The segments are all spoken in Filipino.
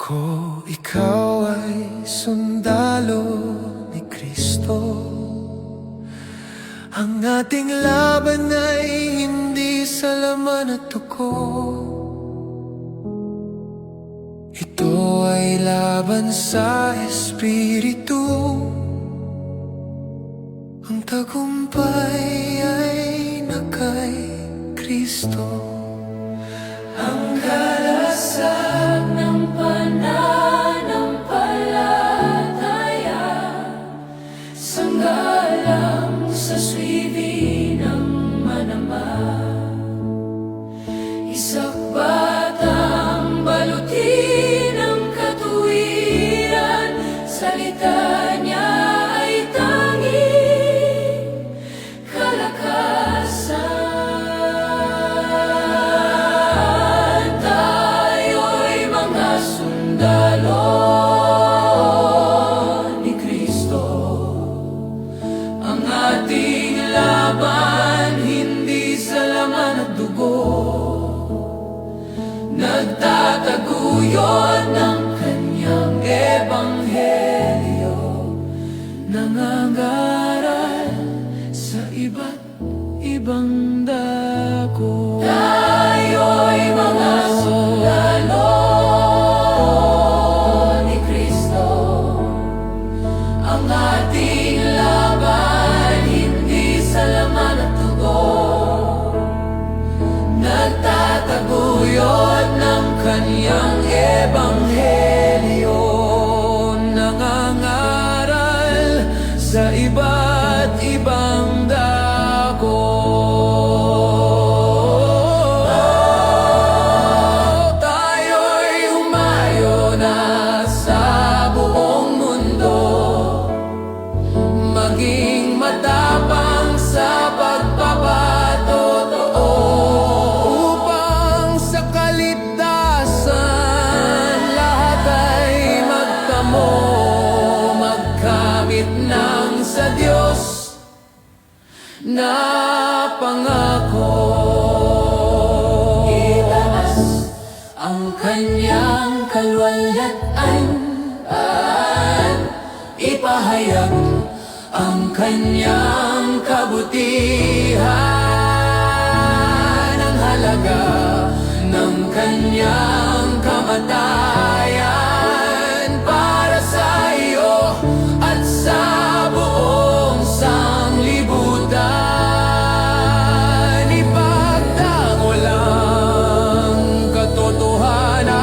Ikaw ay sundalo ni Kristo. Ang ating laban ay hindi sa laman at dugo. Ito ay laban sa Espiritu. Ang tagumpay ay na kay Kristo. Ang kalasag ng pananampalataya, sanggalang sa suwi ng manama. Isakbat ang baluti ng katuwiran, salita niya ay tanging kalakasan. Nagtataguyod ng kanyang ebanghelyo, nangangaral sa iba't ibang dako. Tayo'y mga sundalo ni Kristo. Ang ating laban hindi sa laman at dugo. Nagtataguyod ng kanyang ebanghelyo, nangangaral sa iba't ibang dako. Tayo'y humayo na sa buong mundo, maging matapang sa pagpapatotoo. Ng sa Diyos na pangako. Itaas ang kanyang kaluwalhatian, ipahayag ang kanyang kabutihan, ang halaga ng kanyang kamatayan para sa iyo at sa buong sanglibutan. Ipagtanggol ang katotohanan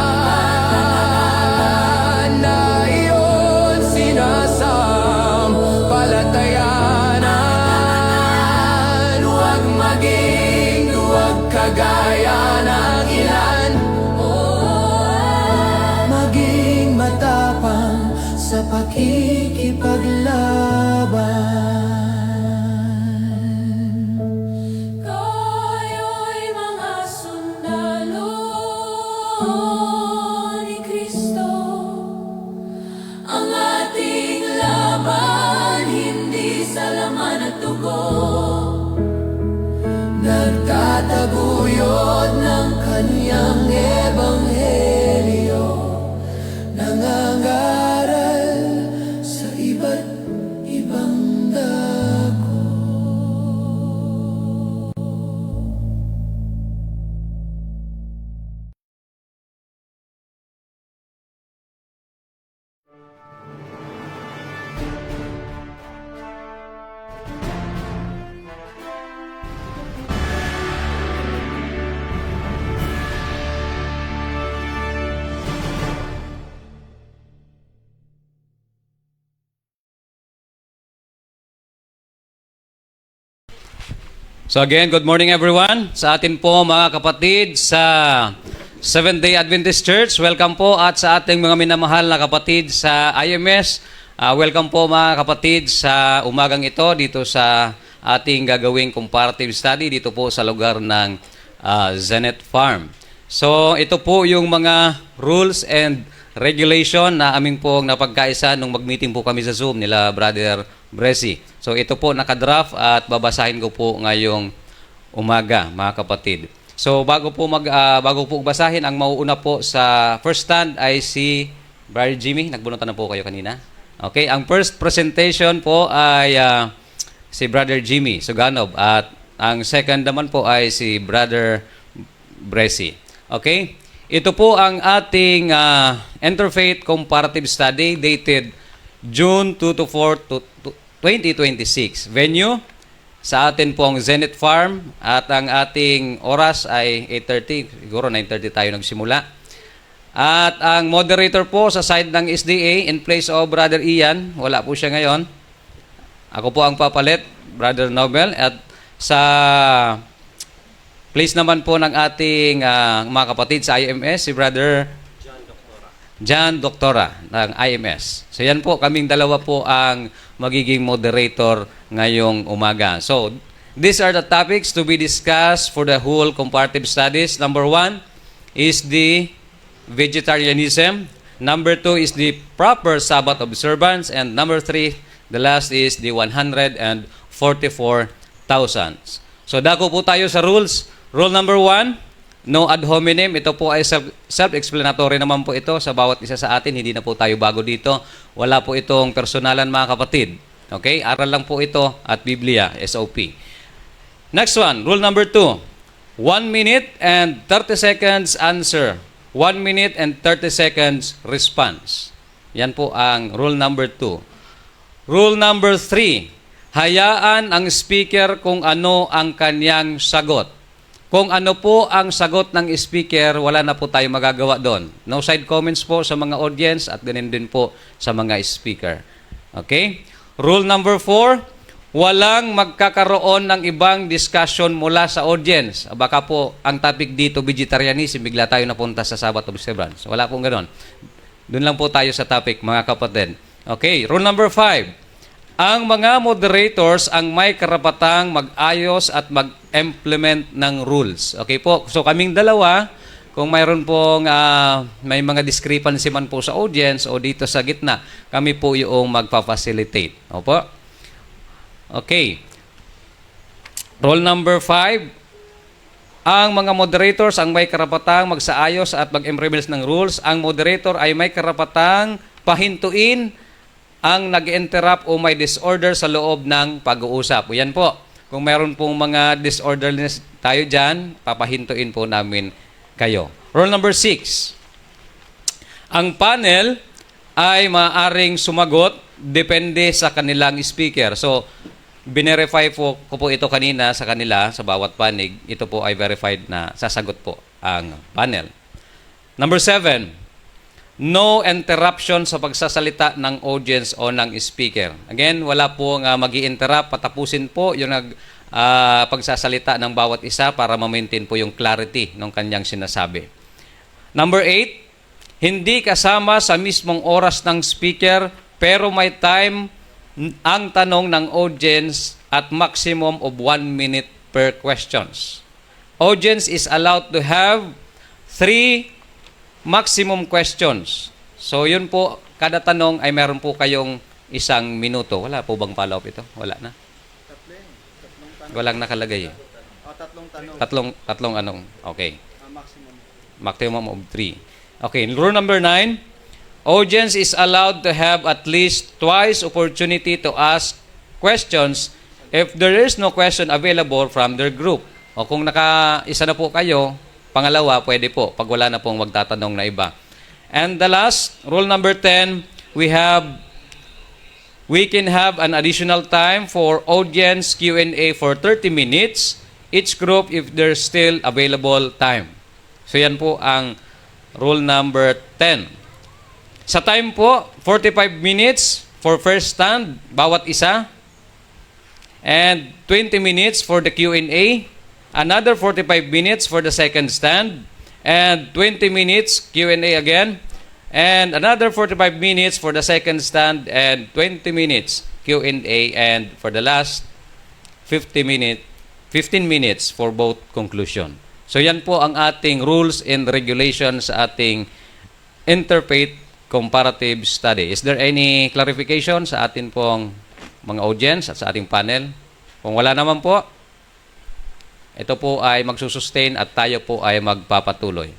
na iyon sinasampalatayanan. Huwag maging duwag kagaya ng ilan, maging matapang sa pakikipaglaban. Kayo'y mga sundalo ni Kristo. Ang ating laban hindi sa laman at dugo. Nagtataguyod ng kanyang ebanghelyo, nangangaral sa iba't ibang dako. So again, good morning everyone. Sa atin po mga kapatid sa Seventh-day Adventist Church, welcome po. At sa ating mga minamahal na kapatid sa IMS, welcome po mga kapatid sa umagang ito dito sa ating gagawing comparative study dito po sa lugar ng Zenith Farm. So ito po yung mga rules and regulation na aming pong napagkaisa nung mag-meeting po kami sa Zoom nila Brother Bressy. So ito po nakadraft at babasahin ko po ngayong umaga mga kapatid. So bago po basahin, ang mauuna po sa first stand ay si Brother Jimmy. Nagbunutan na po kayo kanina. Okay, ang first presentation po ay si Brother Jimmy Suganob at ang second naman po ay si Brother Bresi. Okay? Ito po ang ating Interfaith Comparative Study dated June 2 to 4 to 2026. Venue sa atin pong Zenith Farm at ang ating oras ay 8:30, siguro 9:30 tayo nagsimula. At ang moderator po sa side ng SDA in place of Brother Ian, wala po siya ngayon. Ako po ang papalit, Brother Nobel, at sa place naman po ng ating mga kapatid sa IMS, si Brother John Doctora ng IMS. So yan po, kaming dalawa po ang magiging moderator ngayong umaga. So, these are the topics to be discussed for the whole comparative studies. Number 1 is the vegetarianism. Number 2 is the proper Sabbath observance. And number 3, the last is the 144,000. So, dako po tayo sa rules. Rule number 1, no ad hominem. Ito po ay self-explanatory naman po ito sa bawat isa sa atin. Hindi na po tayo bago dito. Wala po itong personalan mga kapatid. Okay? Aral lang po ito at Biblia, SOP. Next one, rule number 2. 1 minute and 30 seconds answer. 1 minute and 30 seconds response. Yan po ang rule number 2. Rule number 3. Hayaan ang speaker kung ano ang kanyang sagot. Kung ano po ang sagot ng speaker, wala na po tayo magagawa doon. No side comments po sa mga audience at ganun din po sa mga speaker. Okay? Rule number 4, walang magkakaroon ng ibang discussion mula sa audience. Baka po ang topic dito, vegetarianism, bigla tayo napunta sa Sabbath observance. Wala pong ganun. Doon lang po tayo sa topic, mga kapatid. Okay, rule number 5. Ang mga moderators ang may karapatang mag-ayos at mag-implement ng rules. Okay po? So kaming dalawa, kung mayroon pong may mga discrepancy man po sa audience o dito sa gitna, kami po yung magpa-facilitate. Opo? Okay. Rule number 5. Ang mga moderators ang may karapatang magsaayos at mag-implement ng rules. Ang moderator ay may karapatang pahintuin ang nag-interrupt o may disorder sa loob ng pag-uusap. O yan po. Kung meron pong mga disorderliness tayo dyan, papahintuin po namin kayo. Rule number 6. Ang panel ay maaaring sumagot depende sa kanilang speaker. So, binerify ko po ito kanina sa kanila, sa bawat panig. Ito po ay verified na sasagot po ang panel. Number 7. No interruption sa pagsasalita ng audience o ng speaker. Again, wala pong mag-i-interrupt. Patapusin po yung pagsasalita ng bawat isa para ma-maintain po yung clarity ng kanyang sinasabi. Number 8, hindi kasama sa mismong oras ng speaker pero may time ang tanong ng audience at maximum of 1 minute per questions. Audience is allowed to have 3 maximum questions. So, yun po, kada tanong ay meron po kayong 1 minuto. Wala po bang follow-up ito? Wala na? Walang nakalagay eh. Tatlong anong? Okay. Maximum of 3. Okay, rule number 9. Audience is allowed to have at least twice opportunity to ask questions if there is no question available from their group. O kung naka-isa na po kayo, pangalawa, pwede po, pag wala na pong magtatanong na iba. And the last, rule number 10, we can have an additional time for audience Q&A for 30 minutes, each group if there's still available time. So yan po ang rule number 10. Sa time po, 45 minutes for first stand, bawat isa, and 20 minutes for the Q&A, another 45 minutes for the second stand, and 20 minutes Q&A again, and another 45 minutes for the second stand, and 20 minutes Q&A, and for the last 15 minutes for both conclusion. So yan po ang ating rules and regulations sa ating Interfaith Comparative Study. Is there any clarification sa atin pong mga audience at sa ating panel? Kung wala naman po, Ito po ay magsusustain at tayo po ay magpapatuloy.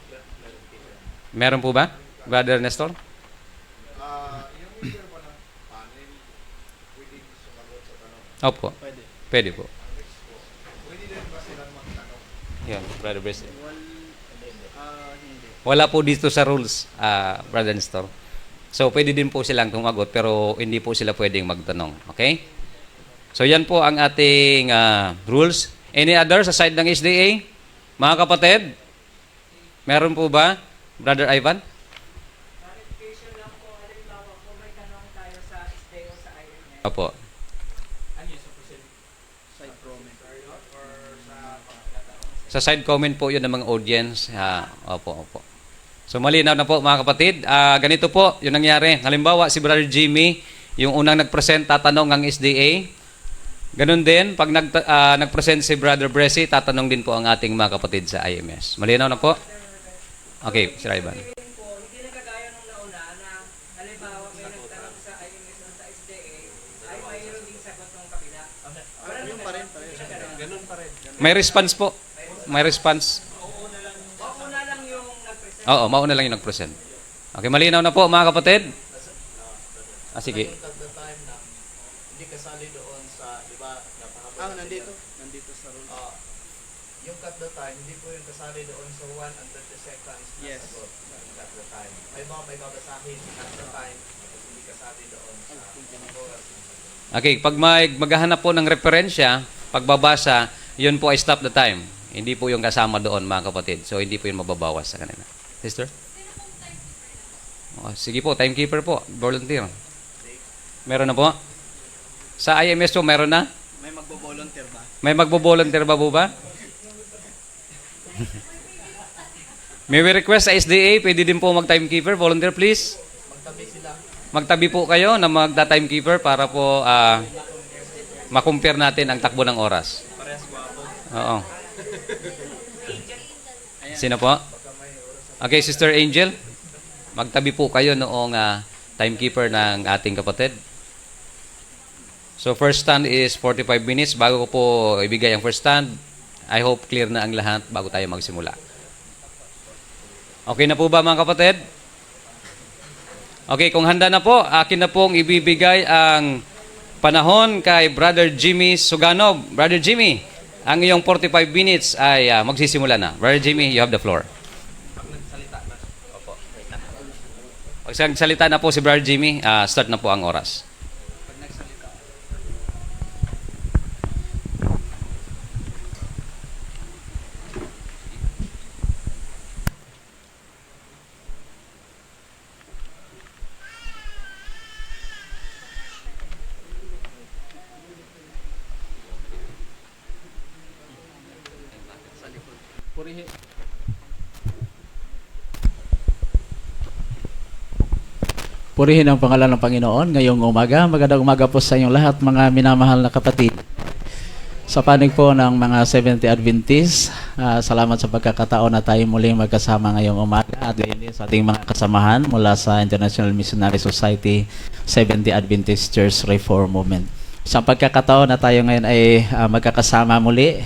Meron po ba, Brother Nestor? Opo. Pwede po. Yan, Brother Bresci. Wala po dito sa rules, Brother Nestor. So, pwede din po silang tumagot pero hindi po sila pwedeng magtanong. Okay? So, yan po ang ating rules. Any others sa side ng SDA? Mga kapatid? Meron po ba? Brother Ivan? Clarification lang po, halimbawa kung may tanong tayo sa SDA o sa IMF. Opo. Ano yun sa side comment? Sa side comment po yun ng mga audience. Opo. So malinaw na po mga kapatid. Ganito po yung nangyari. Halimbawa si Brother Jimmy, yung unang nag-present, tatanong ang SDA. Ganun din, pag nag-present si Brother Bresci, tatanong din po ang ating mga kapatid sa IMS. Malinaw na po? Okay, Sir Ivan. Hindi na kagaya nung nauna na halimbawa may nagtanong sa IMS o sa SDA ay mayroon din sagot ng kabila. Ganun pa rin. Ganun pa rin. May response po. May response. Mauna lang yung nag-present. Oo, mauna lang yung nag-present. Okay, malinaw na po mga kapatid. Sige. At the time na hindi kasali doon sa, di ba, napahaba. Nandito sa rule. Yung cut the time, hindi po yung kasali doon sa 1 and 30 seconds na Yes. sagot. Yung cut the time. May babasahin, cut the time, tapos hindi kasali doon sa oras. Okay, pag maghahanap po ng referensya, pagbabasa, yun po ay stop the time. Hindi po yung kasama doon mga kapatid. So, hindi po yun mababawas sa kanila. Sister? Sige po, timekeeper po. Volunteer. Meron na po? Sa IMS po, meron na? May magbo-volunteer ba? May magbo-volunteer ba po ba? May we request sa SDA, pwede din po mag-timekeeper. Volunteer, please. Magtabi sila. Magtabi po kayo na magta-timekeeper para po makumpare natin ang takbo ng oras. Parehas gwapo. Oo. Sino po? Okay, Sister Angel. Magtabi po kayo noong timekeeper ng ating kapatid. So, first stand is 45 minutes. Bago ko po ibigay ang first stand, I hope clear na ang lahat bago tayo magsimula. Okay na po ba mga kapatid? Okay, kung handa na po, akin na pong ibibigay ang panahon kay Brother Jimmy Suganov. Brother Jimmy, ang iyong 45 minutes ay magsisimula na. Brother Jimmy, you have the floor. Pag nagsalita na po si Brother Jimmy, start na po ang oras. Purihin ang pangalan ng Panginoon ngayong umaga. Magandang umaga po sa inyong lahat, mga minamahal na kapatid. Sa panig po ng mga Seventh-day Adventists, salamat sa pagkakataon na tayo muling magkasama ngayong umaga at gayon din sa ating mga kasamahan mula sa International Missionary Society, Seventh-day Adventist Church Reform Movement. Sa pagkakataon na tayo ngayon ay magkakasama muli,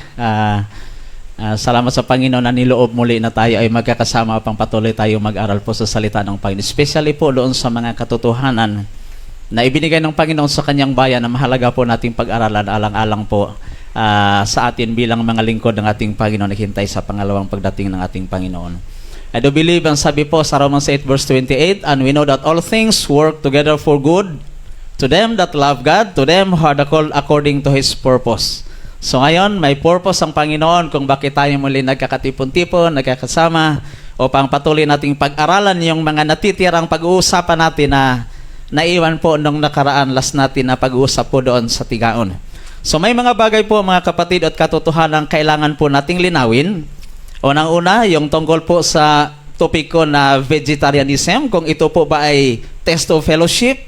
salamat sa Panginoon na niloob muli na tayo ay magkakasama upang patuloy tayo mag-aral po sa salita ng Panginoon. Especially po doon sa mga katotohanan na ibinigay ng Panginoon sa kanyang bayan na mahalaga po nating pag-aralan alang-alang po sa atin bilang mga lingkod ng ating Panginoon na hintay sa pangalawang pagdating ng ating Panginoon. I do believe, ang sabi po sa Romans 8 verse 28, and we know that all things work together for good to them that love God, to them who are called according to His purpose. So ngayon, may purpose ang Panginoon kung bakit tayo muli nagkakatipon-tipon, nagkakasama, upang patuloy nating pag-aralan yung mga natitirang pag-uusapan natin na naiwan po nung nakaraan, last natin na pag-uusap po doon sa Tigaon. So may mga bagay po mga kapatid at katotohanan kailangan po nating linawin. Unang-una, yung tungkol po sa topic ko na vegetarianism, kung ito po ba ay test of fellowship.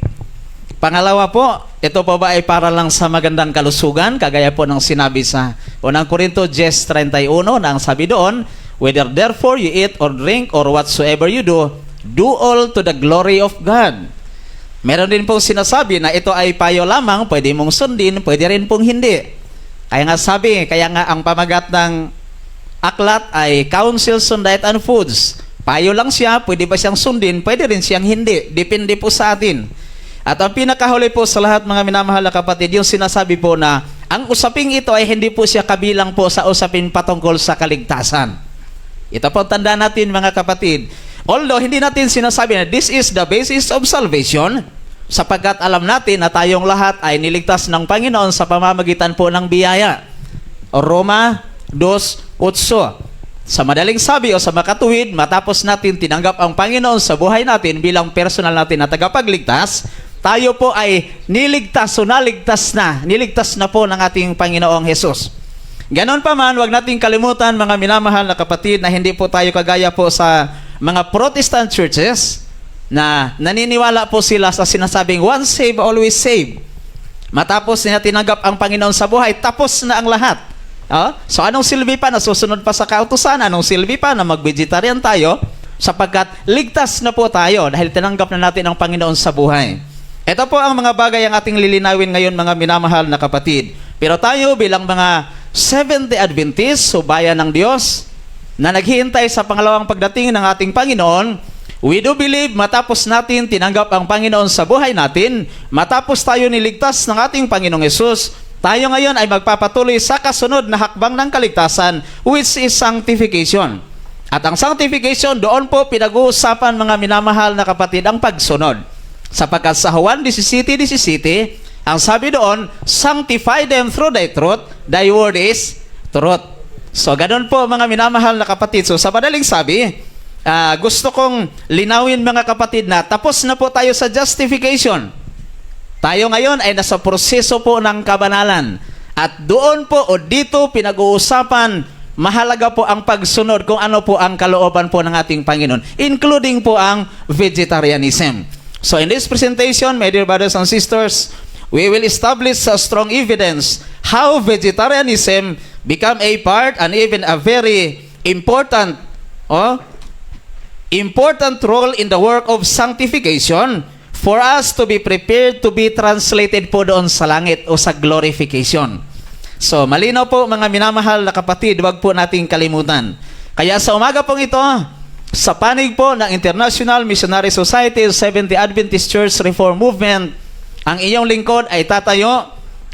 Pangalawa po, ito po ba ay para lang sa magandang kalusugan, kagaya po ng sinabi sa unang Korinto 10:31 na ang sabi doon, whether therefore you eat or drink or whatsoever you do all to the glory of God. Meron din pong sinasabi na ito ay payo lamang, pwede mong sundin, pwede rin pong hindi. Kaya nga ang pamagat ng aklat ay Counsels on Diet and Foods. Payo lang siya, pwede ba siyang sundin, pwede rin siyang hindi. Depende po sa atin. At ang pinakahuli po sa lahat mga minamahal na kapatid, yung sinasabi po na ang usaping ito ay hindi po siya kabilang po sa usapin patungkol sa kaligtasan. Ito po tanda natin mga kapatid. Although hindi natin sinasabi na this is the basis of salvation, sapagkat alam natin na tayong lahat ay niligtas ng Panginoon sa pamamagitan po ng biyaya. Roma 2:8. Sa madaling sabi o sa makatuwid, matapos natin tinanggap ang Panginoon sa buhay natin bilang personal natin na tagapagligtas, tayo po ay niligtas na po ng ating Panginoong Hesus. Ganon pa man, wag nating kalimutan mga minamahal na kapatid na hindi po tayo kagaya po sa mga Protestant churches na naniniwala po sila sa sinasabing once saved, always saved. Matapos na tinanggap ang Panginoon sa buhay, tapos na ang lahat. So anong silbi pa na susunod pa sa kautusan? Anong silbi pa na mag-vegetarian tayo? Sapagkat ligtas na po tayo dahil tinanggap na natin ang Panginoon sa buhay. Ito po ang mga bagay ang ating lilinawin ngayon mga minamahal na kapatid. Pero tayo bilang mga Seventh-day Adventist, so bayan ng Diyos, na naghihintay sa pangalawang pagdating ng ating Panginoon, we do believe matapos natin tinanggap ang Panginoon sa buhay natin, matapos tayo niligtas ng ating Panginoong Hesus, tayo ngayon ay magpapatuloy sa kasunod na hakbang ng kaligtasan, which is sanctification. At ang sanctification, doon po pinag-uusapan mga minamahal na kapatid ang pagsunod. Sapagkat sa Juan 17:17, ang sabi doon, sanctify them through thy truth, thy word is truth. So, ganun po mga minamahal na kapatid. So, sa madaling sabi, gusto kong linawin mga kapatid na tapos na po tayo sa justification. Tayo ngayon ay nasa proseso po ng kabanalan. At doon po o dito pinag-uusapan, mahalaga po ang pagsunod kung ano po ang kalooban po ng ating Panginoon, including po ang vegetarianism. So, in this presentation, my dear brothers and sisters, we will establish a strong evidence how vegetarianism become a part and even a very important role in the work of sanctification for us to be prepared to be translated po doon sa langit o sa glorification. So, malinaw po mga minamahal na kapatid, wag po nating kalimutan. Kaya sa umaga pong ito, sa panig po ng International Missionary Society, Seventh-day Adventist Church Reform Movement, ang iyong lingkod ay tatayo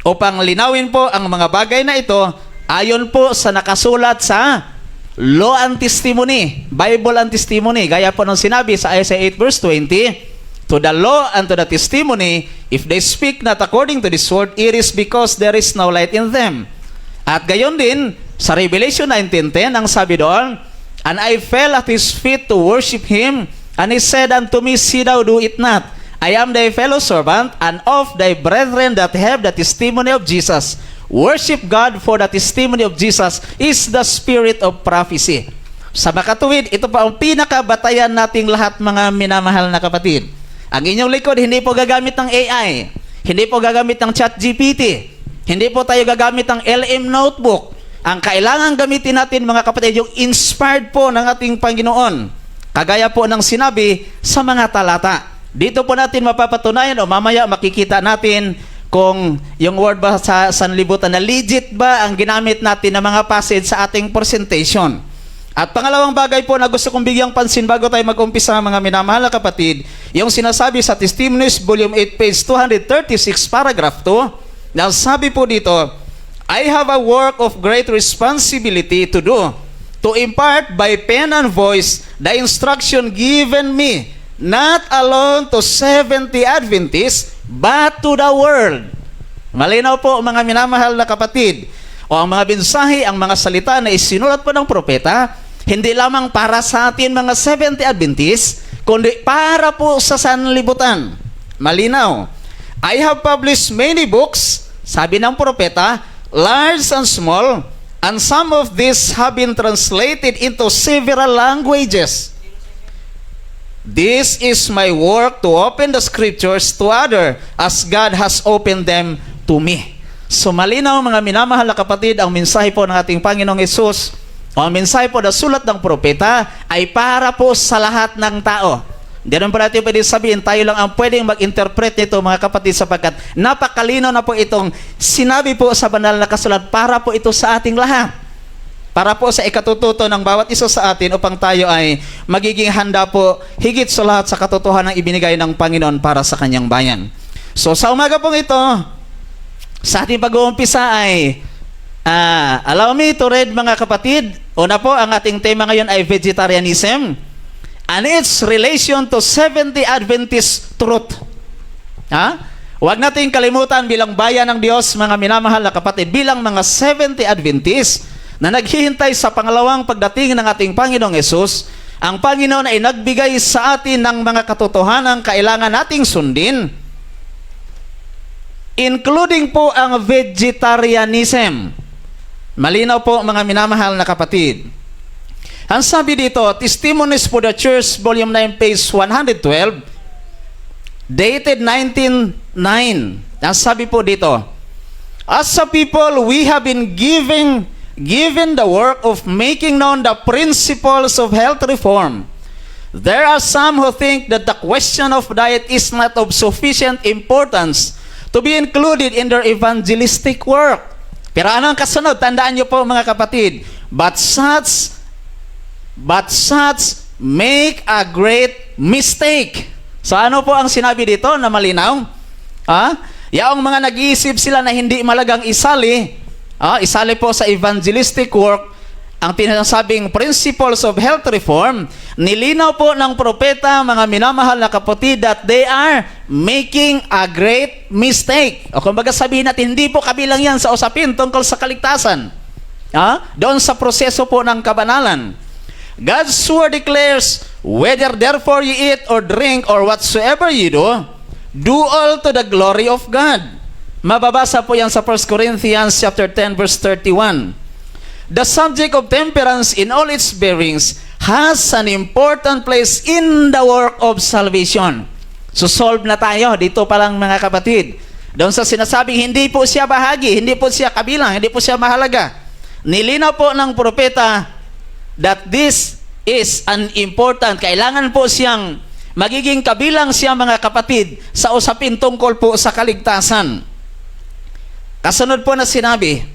upang linawin po ang mga bagay na ito ayon po sa nakasulat sa Law and Testimony, Bible and Testimony. Gaya po ng sinabi sa Isaiah 8:20, to the law and to the testimony, if they speak not according to this word, it is because there is no light in them. At gayon din, sa Revelation 19:10, ang sabi doon, and I fell at his feet to worship him, and he said unto me, see thou do it not. I am thy fellow servant, and of thy brethren that have the testimony of Jesus. Worship God, for the testimony of Jesus is the spirit of prophecy. Sa makatuwid, ito pa ang pinakabatayan nating lahat mga minamahal na kapatid. Ang inyong likod, hindi po gagamit ng AI, hindi po gagamit ng ChatGPT, hindi po tayo gagamit ng LM Notebook. Ang kailangan gamitin natin mga kapatid, yung inspired po ng ating Panginoon. Kagaya po ng sinabi sa mga talata. Dito po natin mapapatunayan o mamaya makikita natin kung yung word ba sa sanlibutan na legit ba ang ginamit natin na mga passage sa ating presentation. At pangalawang bagay po na gusto kong bigyang pansin bago tayo mag-umpisa mga minamahal na kapatid, yung sinasabi sa Testimonies Volume 8 page 236 paragraph 2, na sabi po dito, I have a work of great responsibility to do, to impart by pen and voice the instruction given me, not alone to 70 Adventists, but to the world. Malinaw po mga minamahal na kapatid, o ang mga mensahe, ang mga salita na isinulat po ng propeta, hindi lamang para sa atin mga 70 Adventists, kundi para po sa sanlibutan. Malinaw. I have published many books, sabi ng propeta, large and small, and some of these have been translated into several languages. This is my work to open the scriptures to others as God has opened them to me. So malinaw mga minamahal na kapatid, ang mensahe po ng ating Panginoong Hesus, o ang mensahe po na sulat ng propeta ay para po sa lahat ng tao. Hindi naman po natin pwede sabihin, tayo lang ang pwedeng mag-interpret nito mga kapatid sapagkat napakalino na po itong sinabi po sa banal na kasulat para po ito sa ating lahat. Para po sa ikatututo ng bawat isa sa atin upang tayo ay magiging handa po higit sa lahat sa katotohanan ng ibinigay ng Panginoon para sa kanyang bayan. So sa umaga pong ito, sa ating pag-uumpisa ay allow me to read mga kapatid. Una po, ang ating tema ngayon ay vegetarianism and its relation to Seventh-day Adventist truth. Huwag nating kalimutan bilang bayan ng Diyos, mga minamahal na kapatid, bilang mga Seventh-day Adventist na naghihintay sa pangalawang pagdating ng ating Panginoong Yesus, ang Panginoon ay nagbigay sa atin ng mga katotohanan kailangan nating sundin, including po ang vegetarianism. Malinaw po mga minamahal na kapatid. Ang sabi dito, Testimonies for the Church, Volume 9, page 112, dated 1909. Ang sabi po dito, as a people, we have been given the work of making known the principles of health reform. There are some who think that the question of diet is not of sufficient importance to be included in their evangelistic work. Pero anong kasunod? Tandaan niyo po mga kapatid, but such make a great mistake. So ano po ang sinabi dito na malinaw? Yaong mga nag-iisip sila na hindi malagang isali po sa evangelistic work, ang tinasabing principles of health reform, nilinaw po ng propeta, mga minamahal na kapatid, that they are making a great mistake. O kumbaga sabihin natin, hindi po kabilang yan sa usapin tungkol sa kaligtasan. Doon sa proseso po ng kabanalan. God's word declares, whether therefore you eat or drink or whatsoever you do all to the glory of God. Mababasa po yan sa 1 Corinthians chapter 10 verse 31. The subject of temperance in all its bearings has an important place in the work of salvation. So solve na tayo dito pa lang mga kapatid. Doon sa sinasabing hindi po siya bahagi, hindi po siya kabilang, hindi po siya mahalaga. Nilinaw po ng propeta that this is an important, kailangan po siyang magiging kabilang siya mga kapatid sa usapin tungkol po sa kaligtasan. Kasunod po na sinabi,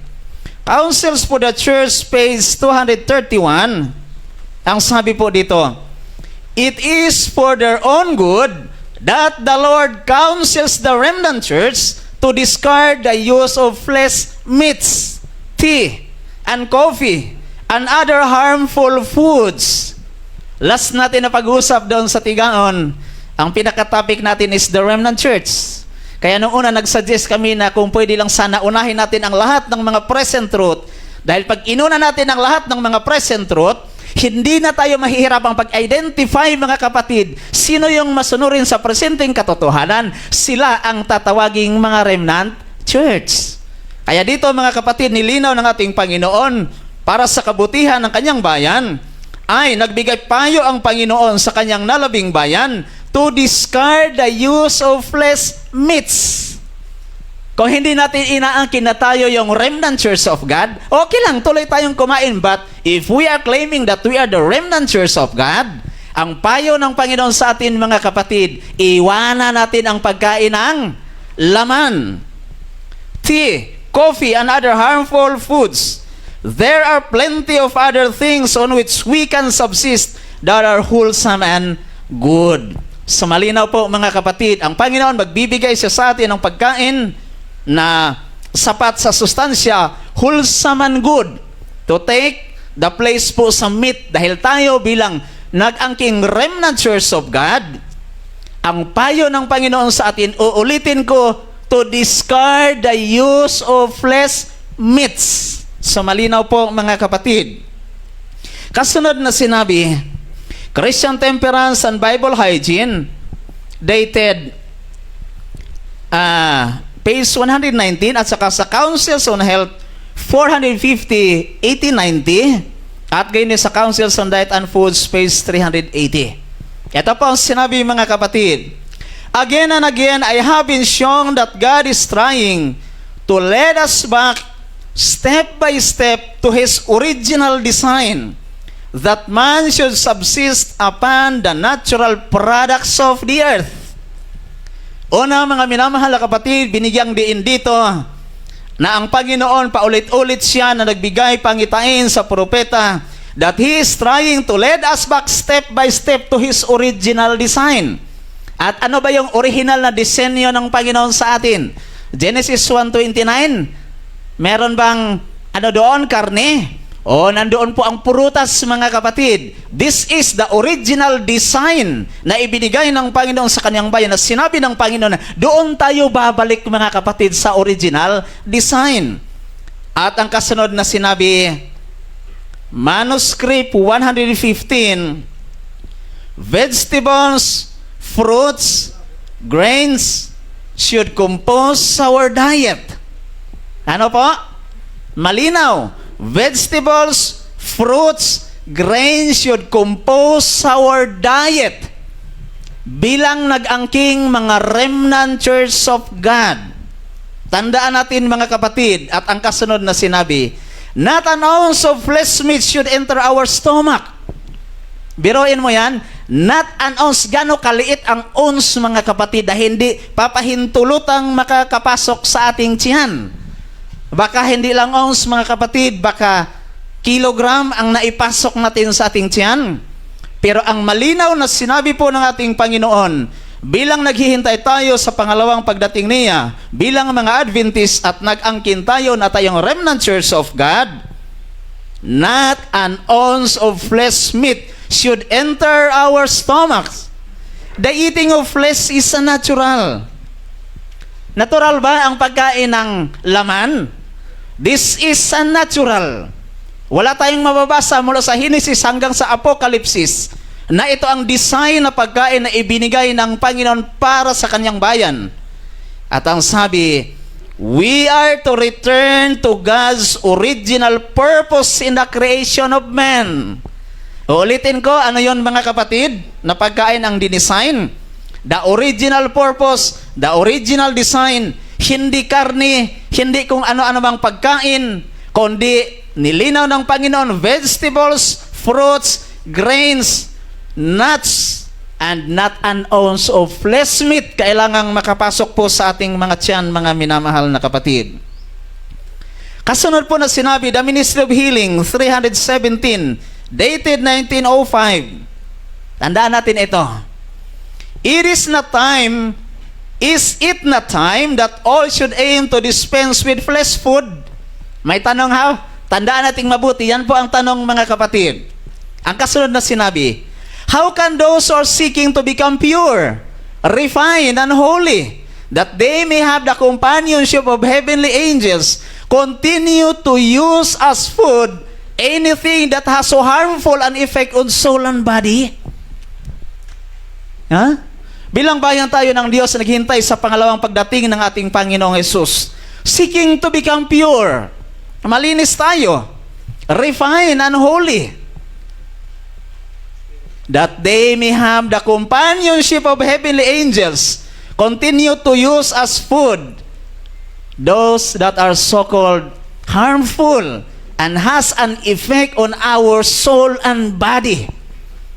Counsels for the Church, page 231, ang sabi po dito, it is for their own good that the Lord counsels the remnant church to discard the use of flesh meats, tea, and coffee, and other harmful foods. Last natin na pag-usap doon sa Tigaon, ang pinaka-topic natin is the remnant church. Kaya nung una nag-suggest kami na kung pwede lang sana unahin natin ang lahat ng mga present truth. Dahil pag inuna natin ang lahat ng mga present truth, hindi na tayo mahihirapang pag-identify mga kapatid, sino yung masunurin sa presenteng katotohanan, sila ang tatawaging mga remnant church. Kaya dito mga kapatid, nilinaw ng ating Panginoon para sa kabutihan ng kanyang bayan, ay nagbigay payo ang Panginoon sa kanyang nalabing bayan to discard the use of flesh meats. Kung hindi natin inaangkin na tayo yung remnant church of God, okay lang, tuloy tayong kumain. But if we are claiming that we are the remnant church of God, ang payo ng Panginoon sa atin mga kapatid, iwanan natin ang pagkain ng laman, tea, coffee, and other harmful foods. There are plenty of other things on which we can subsist that are wholesome and good. Sa malinaw po mga kapatid, ang Panginoon magbibigay siya sa atin ng pagkain na sapat sa sustansya, wholesome and good, to take the place po sa meat. Dahil tayo bilang nag-angking remnant church of God, ang payo ng Panginoon sa atin, uulitin ko, to discard the use of flesh meats. Sa malinaw po mga kapatid. Kasunod na sinabi, Christian Temperance and Bible Hygiene, dated page 119, at saka sa Councils on Health 450, 1890, at gayon sa Councils on Diet and Foods, page 380. Ito po ang sinabi mga kapatid. Again and again, I have been shown that God is trying to lead us back step by step to His original design, that man should subsist upon the natural products of the earth. Una, mga minamahal na kapatid, binigyang diin dito na ang Panginoon paulit-ulit siya na nagbigay pangitain sa propeta that He is trying to lead us back step by step to His original design. At ano ba yung original na disenyo ng Panginoon sa atin? Genesis 1:29, meron bang ano doon, karne? O nandoon po ang prutas, mga kapatid. This is the original design na ibinigay ng Panginoon sa kanyang bayan, na sinabi ng Panginoon na doon tayo babalik, mga kapatid, sa original design. At ang kasunod na sinabi, manuscript 115, vegetables, fruits, grains should compose our diet. Ano po? Malinaw. Vegetables, fruits, grains should compose our diet bilang nag-angking mga remnant church of God. Tandaan natin, mga kapatid, at ang kasunod na sinabi, not an ounce of flesh meat should enter our stomach. Biruin mo yan, not an ounce. Gano'ng kaliit ang ounce, mga kapatid, na hindi papahintulutang makakapasok sa ating tiyan. Baka hindi lang ounce, mga kapatid, baka kilogram ang naipasok natin sa ating tiyan. Pero ang malinaw na sinabi po ng ating Panginoon, bilang naghihintay tayo sa pangalawang pagdating niya, bilang mga Adventist at nag-angkin tayo na tayong remnant church of God, not an ounce of flesh meat should enter our stomachs. The eating of flesh is a natural. Natural ba ang pagkain ng laman? This is a natural. Wala tayong mababasa mula sa Genesis hanggang sa Apokalipsis na ito ang design na pagkain na ibinigay ng Panginoon para sa kanyang bayan. At ang sabi, we are to return to God's original purpose in the creation of man. Uulitin ko, ano yon, mga kapatid, na pagkain ang dinesign? The original purpose, the original design, hindi karne, hindi kung ano-ano bang pagkain, kundi nilinaw ng Panginoon, vegetables, fruits, grains, nuts, and not an ounce of flesh meat kailangang makapasok po sa ating mga tiyan, mga minamahal na kapatid. Kasunod po na sinabi, the Ministry of Healing 317, dated 1905. Tandaan natin ito. Is it not time that all should aim to dispense with flesh food? May tanong ha? Tandaan natin mabuti. Yan po ang tanong, mga kapatid. Ang kasunod na sinabi, how can those who are seeking to become pure, refined, and holy, that they may have the companionship of heavenly angels, continue to use as food anything that has so harmful an effect on soul and body? Ha? Bilang bayan tayo ng Diyos na naghihintay sa pangalawang pagdating ng ating Panginoong Jesus, seeking to become pure, malinis tayo, refined and holy, that they may have the companionship of heavenly angels, continue to use as food those that are so-called harmful and has an effect on our soul and body.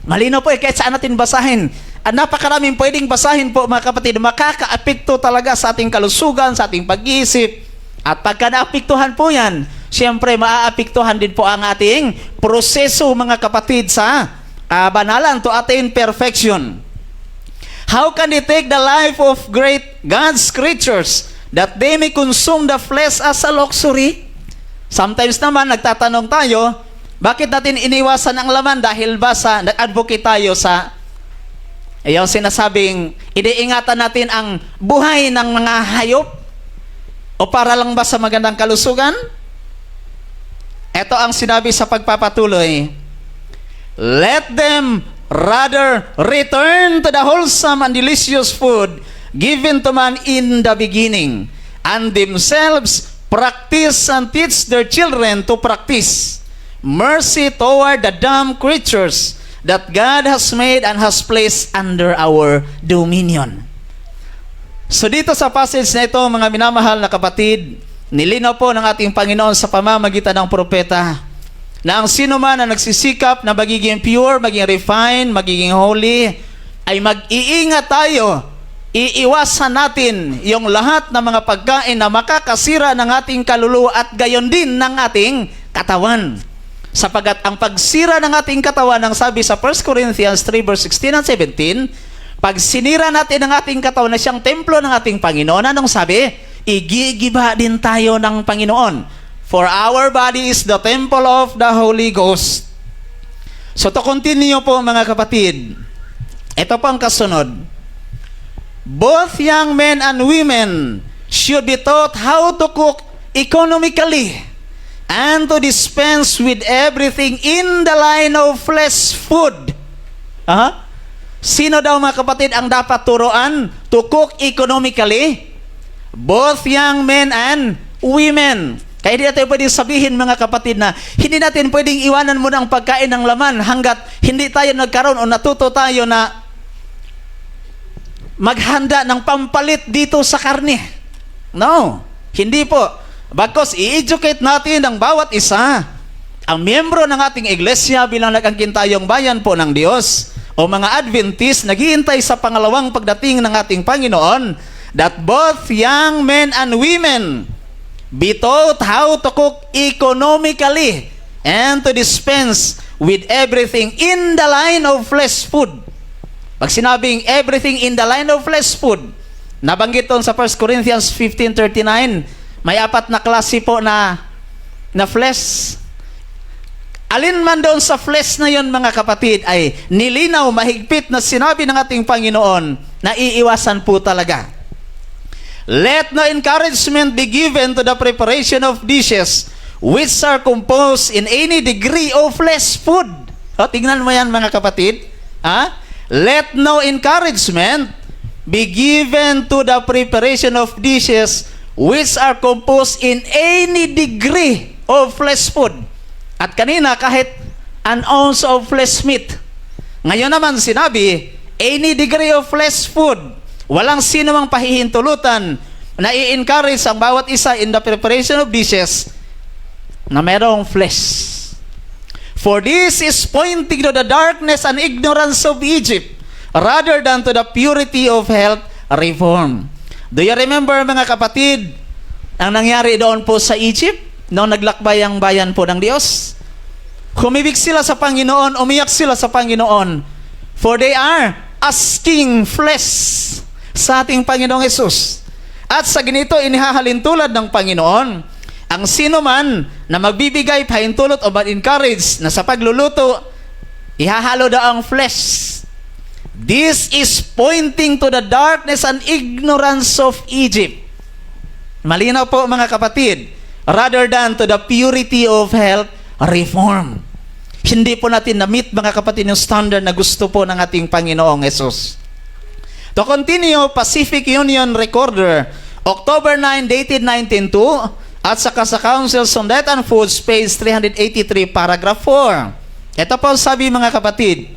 Malino po, kahit saan natin basahin. At napakaraming pwedeng basahin po, mga kapatid, makaka-apekto talaga sa ating kalusugan, sa ating pag-iisip. At pagka naapektuhan po yan, siyempre maaapektuhan din po ang ating proseso, mga kapatid, sa kabanalan to attain perfection. How can they take the life of great God's creatures that they may consume the flesh as a luxury? Sometimes naman nagtatanong tayo, bakit natin iniwasan ang laman? Dahil ba sa nag-advocate tayo sa yung sinasabing iniingatan natin ang buhay ng mga hayop? O para lang ba sa magandang kalusugan? Ito ang sinabi sa pagpapatuloy, let them rather return to the wholesome and delicious food given to man in the beginning, and themselves practice and teach their children to practice mercy toward the dumb creatures that God has made and has placed under our dominion. So dito sa passage na ito, mga minamahal na kapatid, nilinaw po ng ating Panginoon sa pamamagitan ng propeta na ang sino man na nagsisikap na magiging pure, maging refined, magiging holy, ay mag-iingat tayo. Iiwasan natin yung lahat ng mga pagkain na makakasira ng ating kaluluwa at gayon din ng ating katawan. Sapagat ang pagsira ng ating katawan, ang sabi sa 1 Corinthians 3 verse 16 and 17, pag sinira natin ang ating katawan na siyang templo ng ating Panginoon, anong sabi? Igigiba din tayo ng Panginoon. For our body is the temple of the Holy Ghost. So to continue po mga kapatid, ito po ang kasunod. Both young men and women should be taught how to cook economically and to dispense with everything in the line of flesh food. Sino daw mga kapatid ang dapat turuan to cook economically? Both young men and women. Kaya hindi natin pwedeng sabihin mga kapatid na hindi natin pwedeng iwanan muna ang pagkain ng laman hanggat hindi tayo nagkaroon o natuto tayo na maghanda ng pampalit dito sa karne. No, hindi po. Bagkus i-educate natin ang bawat isa. Ang miyembro ng ating iglesia bilang nag-angkin tayong bayan po ng Diyos o mga Adventist naghihintay sa pangalawang pagdating ng ating Panginoon, that both young men and women be taught how to cook economically and to dispense with everything in the line of flesh food. Pag sinabing everything in the line of flesh food, nabanggit doon sa 1 Corinthians 15:39, may 4 na klase po na flesh. Alin man doon sa flesh na yon mga kapatid ay nilinaw, mahigpit na sinabi ng ating Panginoon na iiwasan po talaga. Let no encouragement be given to the preparation of dishes which are composed in any degree of flesh food. Tingnan mo yan mga kapatid. Let no encouragement be given to the preparation of dishes which are composed in any degree of flesh food. At kanina kahit an ounce of flesh meat. Ngayon naman sinabi, any degree of flesh food. Walang sino mang pahihintulutan na i-encourage ang bawat isa in the preparation of dishes na merong flesh. For this is pointing to the darkness and ignorance of Egypt rather than to the purity of health reform. Do you remember mga kapatid, ang nangyari doon po sa Egypt noong naglakbay ang bayan po ng Diyos? Humibig sila sa Panginoon, umiyak sila sa Panginoon, for they are asking flesh sa ating Panginoong Hesus. At sa ganito inihahalintulad ng Panginoon, ang sino man na magbibigay pahintulot o mag-encourage na sa pagluluto, ihahalo daw ang flesh. This is pointing to the darkness and ignorance of Egypt. Malinaw po mga kapatid, rather than to the purity of health reform. Hindi po natin na-meet mga kapatid yung standard na gusto po ng ating Panginoong Hesus. To continue, Pacific Union Recorder, October 9, dated 1902, at saka sa Councils on Diet and Foods, page 383, paragraph 4. Ito po sabi mga kapatid,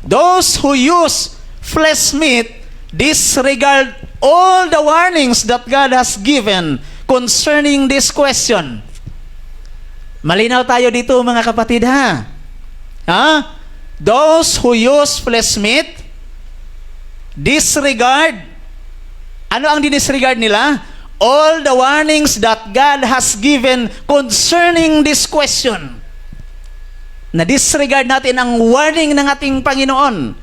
those who use flesh meat disregard all the warnings that God has given concerning this question. Malinaw tayo dito mga kapatid ha? Those who use flesh meat disregard. Ano ang dinisregard nila? All the warnings that God has given concerning this question. Na-disregard natin ang warning ng ating Panginoon.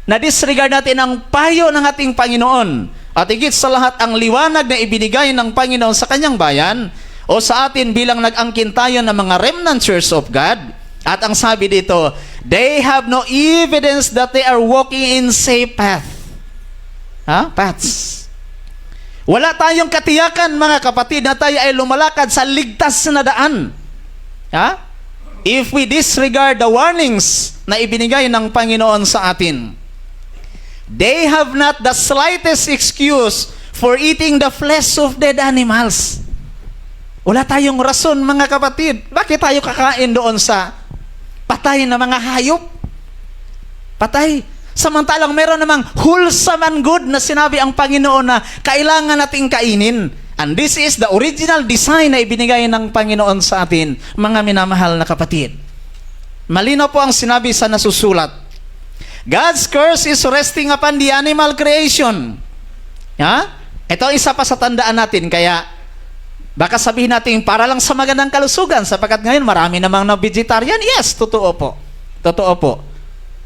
Na-disregard natin ang payo ng ating Panginoon. At higit sa lahat, ang liwanag na ibinigay ng Panginoon sa kanyang bayan o sa atin bilang nag-angkin tayo ng mga remnant church of God. At ang sabi dito, they have no evidence that they are walking in safe path. Paths. Wala tayong katiyakan mga kapatid na tayo ay lumalakad sa ligtas na daan. If we disregard the warnings na ibinigay ng Panginoon sa atin. They have not the slightest excuse for eating the flesh of dead animals. Wala tayong rason mga kapatid. Bakit tayo kakain doon sa patay na mga hayop? Patay. Samantalang meron namang wholesome and good na sinabi ang Panginoon na kailangan nating kainin. And this is the original design na ibinigay ng Panginoon sa atin, mga minamahal na kapatid. Malinaw po ang sinabi sa nasusulat. God's curse is resting upon the animal creation. Ito ang isa pa sa tandaan natin. Kaya baka sabihin natin para lang sa magandang kalusugan sapagkat ngayon marami namang na vegetarian. Yes, totoo po. Totoo po.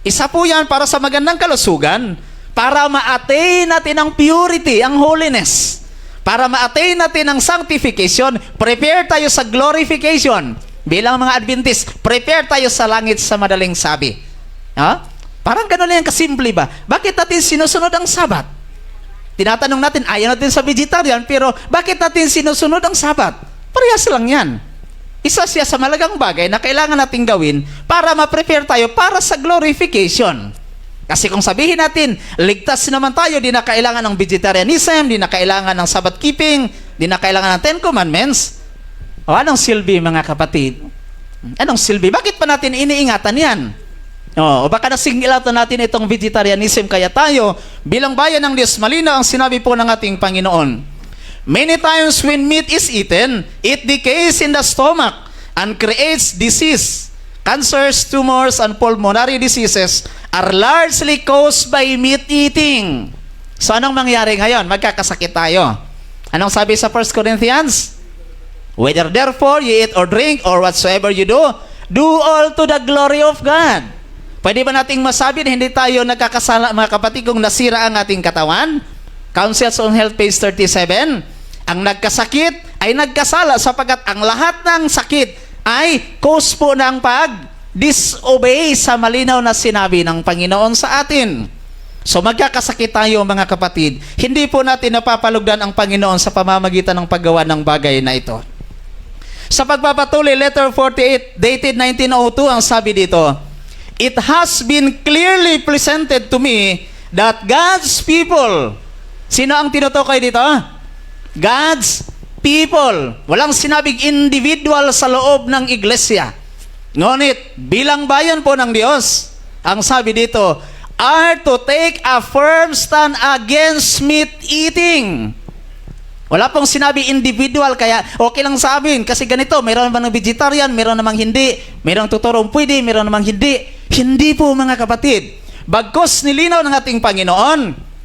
Isa po yan para sa magandang kalusugan, para ma-attain natin ang purity, ang holiness. Para ma-attain natin ang sanctification, prepare tayo sa glorification. Bilang mga Adventist, prepare tayo sa langit sa madaling sabi. Parang gano'n yan kasimple ba? Bakit natin sinusunod ang Sabat? Tinatanong natin, ayaw natin sa vegetarian, pero bakit natin sinusunod ang Sabat? Parehas lang yan. Isa siya sa malagang bagay na kailangan natin gawin para ma-prepare tayo para sa glorification. Kasi kung sabihin natin, ligtas naman tayo, di na kailangan ng vegetarianism, di na kailangan ng Sabbath keeping, di na kailangan ng Ten Commandments. O anong silbi, mga kapatid? Anong silbi? Bakit pa natin iniingatan yan? O baka na-single out na natin itong vegetarianism, kaya tayo, bilang bayan ng Diyos, malinaw ang sinabi po ng ating Panginoon. Many times when meat is eaten, it decays in the stomach and creates disease. Cancers, tumors, and pulmonary diseases are largely caused by meat eating. So anong mangyari ngayon? Magkakasakit tayo. Anong sabi sa 1 Corinthians? Whether therefore you eat or drink or whatsoever you do all to the glory of God. Pwede ba nating masabi na hindi tayo nagkakasala, mga kapatid, kung nasira ang ating katawan? Councils on Health, page 37. Ang nagkasakit ay nagkasala sapagkat ang lahat ng sakit ay cause po ng pag-disobey sa malinaw na sinabi ng Panginoon sa atin. So magkakasakit tayo, mga kapatid. Hindi po natin napapalugdan ang Panginoon sa pamamagitan ng paggawa ng bagay na ito. Sa pagpapatuloy, letter 48, dated 1902, ang sabi dito, it has been clearly presented to me that God's people, sino ang tinutukoy dito? God's people. Walang sinabing individual sa loob ng iglesia. Ngunit, bilang bayan po ng Diyos, ang sabi dito, are to take a firm stand against meat eating. Wala pong sinabi individual, kaya okay lang sabihin, kasi ganito, mayroon naman ng vegetarian, mayroon namang hindi, mayroong tuturong pwede, mayroon namang hindi. Hindi po, mga kapatid. Bagkus nilinaw ng ating Panginoon,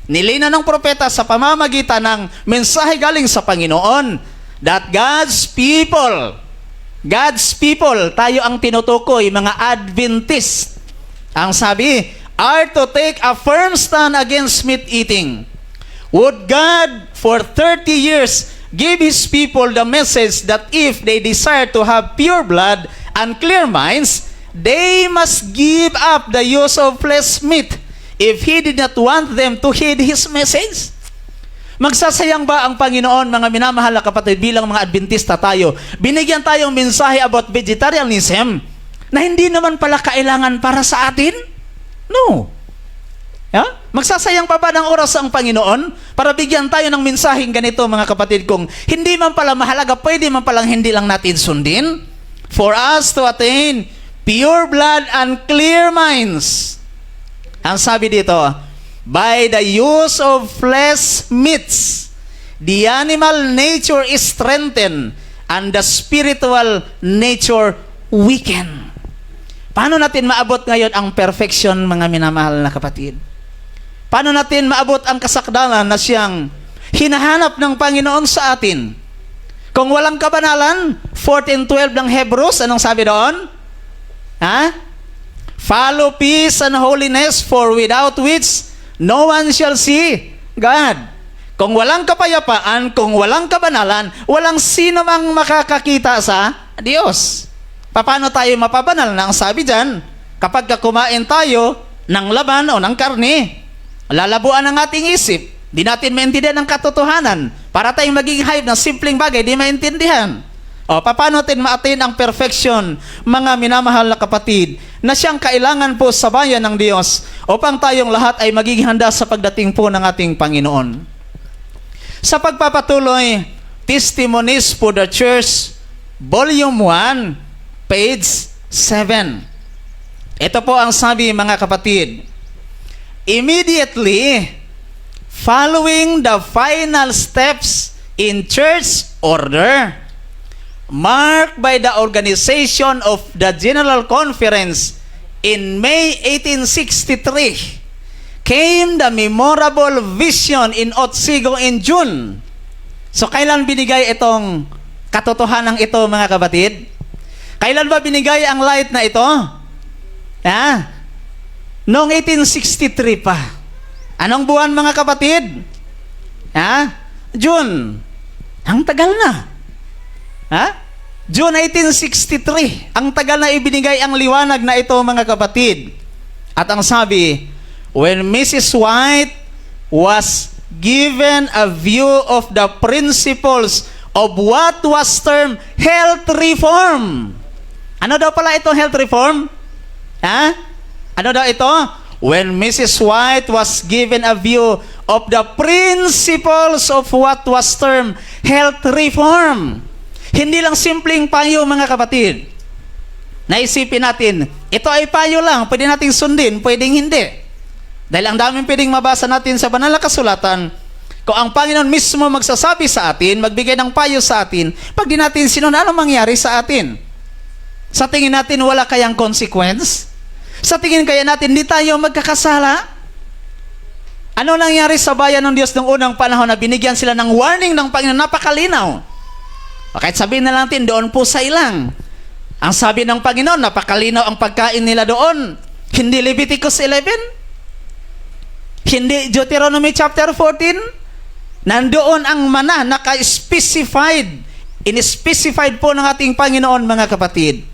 nilinaw ng propeta sa pamamagitan ng mensahe galing sa Panginoon, that God's people, tayo ang tinutukoy, mga Adventist. Ang sabi, are to take a firm stand against meat eating. Would God, for 30 years, give His people the message that if they desire to have pure blood and clear minds, they must give up the use of flesh meat if He did not want them to heed His message? Magsasayang ba ang Panginoon, mga minamahal na kapatid, bilang mga Adventista tayo, binigyan tayong mensahe about vegetarianism na hindi naman pala kailangan para sa atin? No. Magsasayang pa ba ng oras ang Panginoon para bigyan tayo ng mensaheng ganito, mga kapatid, kung hindi man pala mahalaga, pwede man palang hindi lang natin sundin? For us to attain pure blood and clear minds. Ang sabi dito, by the use of flesh meats, the animal nature is strengthened and the spiritual nature weakened. Paano natin maabot ngayon ang perfection, mga minamahal na kapatid? Paano natin maabot ang kasakdalan na siyang hinahanap ng Panginoon sa atin? Kung walang kabanalan, 14:12 ng Hebrews, anong sabi doon? Follow peace and holiness, for without which no one shall see God. Kung walang kapayapaan, kung walang kabanalan, walang sino mang makakakita sa Diyos. Paano tayo mapabanal? Na ang sabi dyan, kapag kumain tayo ng laman o ng karne, lalabuan ang ating isip, di natin maintindihan ang katotohanan. Para tayong maging hayop ng simpleng bagay, di maintindihan. O, paano natin ma-attain ang perfection, mga minamahal na kapatid, na siyang kailangan po sa bayan ng Diyos upang tayong lahat ay magiging handa sa pagdating po ng ating Panginoon. Sa pagpapatuloy, Testimonies for the Church, Volume 1, page 7. Ito po ang sabi, mga kapatid. Immediately following the final steps in church order, marked by the organization of the General Conference in May 1863, came the memorable vision in Otsego in June. So, kailan binigay itong katotohanan ito, mga kapatid? Kailan ba binigay ang light na ito? Noong 1863 pa. Anong buwan, mga kapatid? June. Ang tagal na. June 1863. Ang tagal na ibinigay ang liwanag na ito, mga kapatid. At ang sabi, when Mrs. White was given a view of the principles of what was termed health reform. Ano daw pala ito, health reform? Ano daw ito? When Mrs. White was given a view of the principles of what was termed health reform. Hindi lang simpleng payo, mga kapatid. Naisipin natin, ito ay payo lang, pwede nating sundin, pwedeng hindi. Dahil ang daming pwedeng mabasa natin sa banal na kasulatan, kung ang Panginoon mismo magsasabi sa atin, magbigay ng payo sa atin, pag di natin sinunod, ano mangyari sa atin? Sa tingin natin, wala kayang consequence? Sa tingin kaya natin, di tayo magkakasala? Ano nangyari sa bayan ng Diyos noong unang panahon na binigyan sila ng warning ng Panginoon? Napakalinaw. Kahit sabihin na natin, doon po sa ilang. Ang sabi ng Panginoon, napakalinaw ang pagkain nila doon. Hindi Leviticus 11? Hindi Deuteronomy chapter 14? Nandoon ang mana, naka-specified. In-specified po ng ating Panginoon, mga kapatid.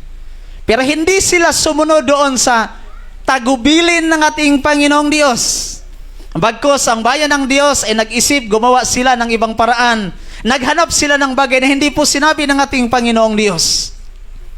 Pero hindi sila sumunod doon sa tagubilin ng ating Panginoong Diyos. Bagkus, ang bayan ng Diyos ay nag-isip, gumawa sila ng ibang paraan. Naghanap sila ng bagay na hindi po sinabi ng ating Panginoong Diyos.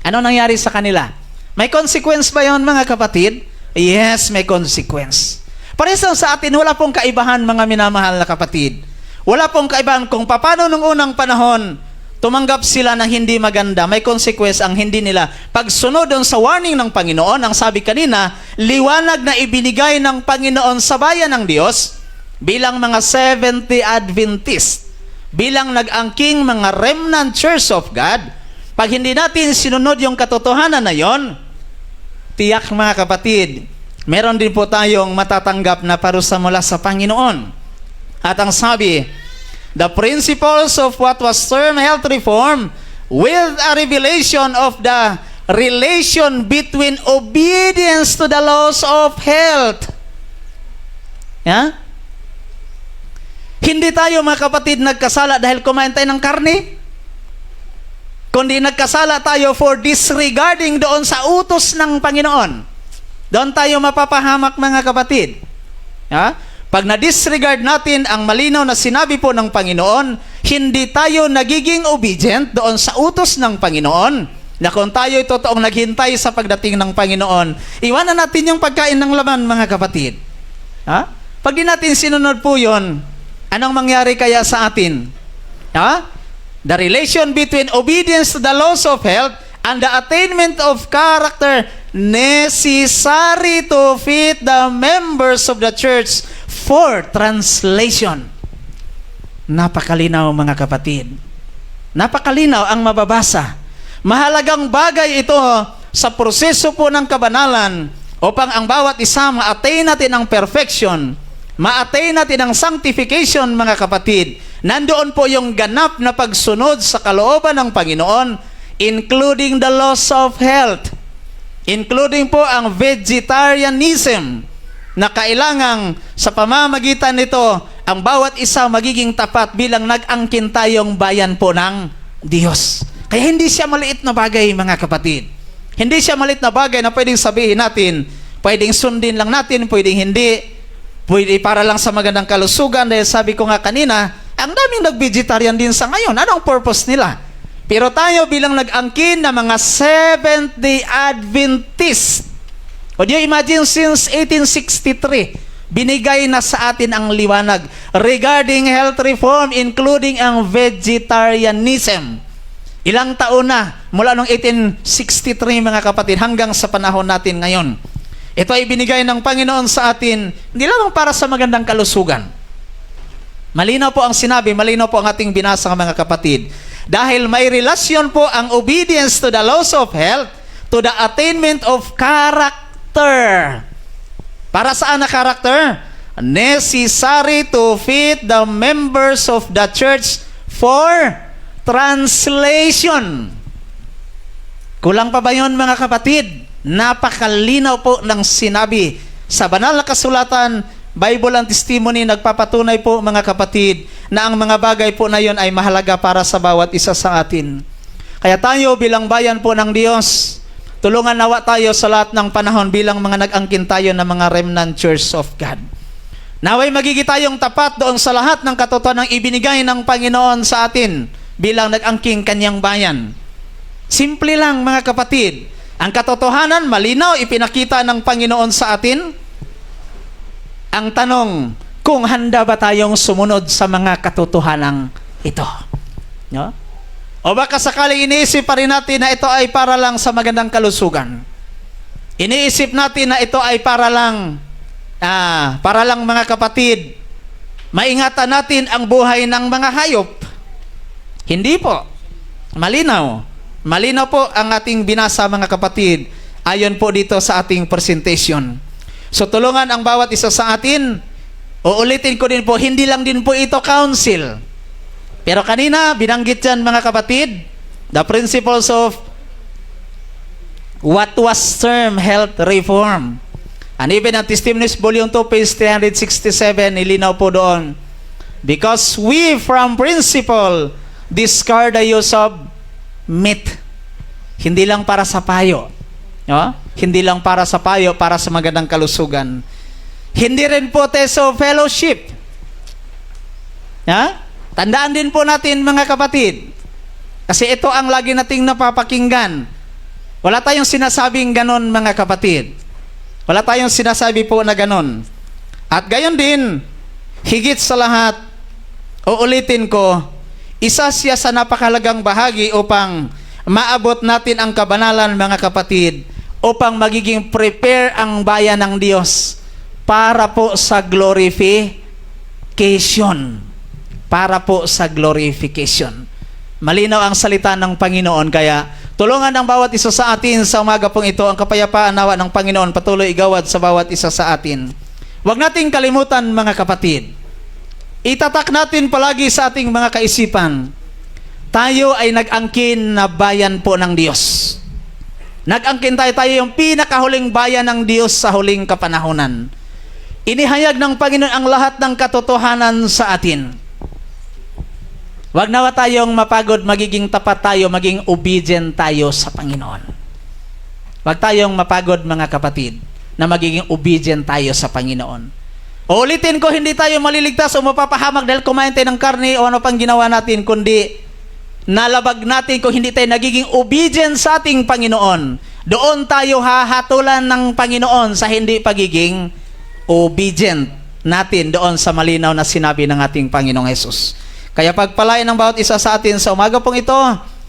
Ano nangyari sa kanila? May consequence ba yun, mga kapatid? Yes, may consequence. Parehas lang sa atin, wala pong kaibahan, mga minamahal na kapatid. Wala pong kaibahan kung paano nung unang panahon tumanggap sila ng hindi maganda, may consequence ang hindi nila pagsunod doon sa warning ng Panginoon. Ang sabi kanina, liwanag na ibinigay ng Panginoon sa bayan ng Diyos bilang mga 70 Adventist, bilang nag-angking mga remnant church of God. Pag hindi natin sinunod yung katotohanan na yon, tiyak, mga kapatid, meron din po tayong matatanggap na parusa mula sa Panginoon. At ang sabi, the principles of what was termed health reform with a revelation of the relation between obedience to the laws of health. Hindi tayo, mga kapatid, nagkasala dahil kumain tayo ng karne, kundi nagkasala tayo for disregarding doon sa utos ng Panginoon. Doon tayo mapapahamak, mga kapatid. Pag na-disregard natin ang malinaw na sinabi po ng Panginoon, hindi tayo nagiging obedient doon sa utos ng Panginoon, na kung tayo ay totoong naghintay sa pagdating ng Panginoon, iwanan natin yung pagkain ng laman, mga kapatid. Pag di natin sinunod po yun, anong mangyari kaya sa atin? The relation between obedience to the laws of health and the attainment of character necessary to fit the members of the church for translation. Napakalinaw, mga kapatid. Napakalinaw ang mababasa. Mahalagang bagay ito sa proseso po ng kabanalan upang ang bawat isa ma-attain natin ang perfection, ma-attain natin ang sanctification, mga kapatid. Nandoon po yung ganap na pagsunod sa kalooban ng Panginoon, including the laws of health, including po ang vegetarianism, na kailangang sa pamamagitan nito, ang bawat isa magiging tapat bilang nag-angkin tayong bayan po ng Diyos. Kaya hindi siya maliit na bagay, mga kapatid. Hindi siya maliit na bagay na pwedeng sabihin natin, pwedeng sundin lang natin, pwedeng hindi, pwede para lang sa magandang kalusugan. Dahil sabi ko nga kanina, ang daming nag-vegetarian din sa ngayon. Anong purpose nila? Pero tayo bilang nag-angkin na mga Seventh-day Adventist, would you imagine, since 1863, binigay na sa atin ang liwanag regarding health reform, including ang vegetarianism. Ilang taon na, mula noong 1863, mga kapatid, hanggang sa panahon natin ngayon. Ito ay binigay ng Panginoon sa atin, hindi lamang para sa magandang kalusugan. Malinaw po ang sinabi, malinaw po ang ating binasa mga kapatid. Dahil may relasyon po ang obedience to the laws of health to the attainment of character. Para saan na character? Necessary to fit the members of the church for translation. Kulang pa ba yun mga kapatid? Napakalinaw po ng sinabi sa banal na kasulatan, Bible and testimony, nagpapatunay po mga kapatid na ang mga bagay po na yun ay mahalaga para sa bawat isa sa atin. Kaya tayo bilang bayan po ng Diyos, tulungan nawa tayo sa lahat ng panahon bilang mga nag-angkin tayo ng mga remnant church of God. Naway magiging tayong tapat doon sa lahat ng katotohanan ng ibinigay ng Panginoon sa atin bilang nag-angking kanyang bayan. Simple lang mga kapatid. Ang katotohanan, malinaw, ipinakita ng Panginoon sa atin. Ang tanong, kung handa ba tayong sumunod sa mga katotohanan ito? No? O baka sakaling iniisip pa rin natin na ito ay para lang sa magandang kalusugan. Iniisip natin na ito ay para lang mga kapatid, maingatan natin ang buhay ng mga hayop. Hindi po. Malinaw. Malinaw po ang ating binasa mga kapatid ayon po dito sa ating presentation. So tulungan ang bawat isa sa atin. Uulitin ko din po, hindi lang din po ito counsel. Pero kanina, binanggit yan mga kapatid, the principles of what was termed health reform. And even ang Testimonies Volume 2, page 367, nilinaw po doon. Because we from principle discard the use of meat. Hindi lang para sa payo. No? Hindi lang para sa payo, para sa magandang kalusugan. Hindi rin po teso fellowship. Ha? Tandaan din po natin mga kapatid. Kasi ito ang lagi nating napapakinggan. Wala tayong sinasabing ganon mga kapatid. Wala tayong sinasabi po na ganon. At gayon din, higit sa lahat, uulitin ko, isa siya sa napakalagang bahagi upang maabot natin ang kabanalan mga kapatid, upang magiging prepare ang bayan ng Diyos para po sa glorification. Para po sa glorification. Malinaw ang salita ng Panginoon, kaya tulungan ang bawat isa sa atin sa umaga pong ito, ang kapayapaan nawa ng Panginoon patuloy igawad sa bawat isa sa atin. Huwag nating kalimutan mga kapatid, itatak natin palagi sa ating mga kaisipan, tayo ay nag-angkin na bayan po ng Diyos. Nag-angkin tayo yung pinakahuling bayan ng Diyos sa huling kapanahunan. Inihayag ng Panginoon ang lahat ng katotohanan sa atin. Huwag nawa tayong mapagod, magiging tapat tayo, maging obedient tayo sa Panginoon. Huwag tayong mapagod mga kapatid, na magiging obedient tayo sa Panginoon. Ulitin ko, hindi tayo maliligtas o mapapahamak dahil kumain tayo ng karne o ano pang ginawa natin, kundi nalabag natin kung hindi tayo nagiging obedient sa ating Panginoon. Doon tayo hahatulan ng Panginoon sa hindi pagiging obedient natin doon sa malinaw na sinabi ng ating Panginoong Hesus. Kaya pagpalain ng bawat isa sa atin sa umaga pong ito,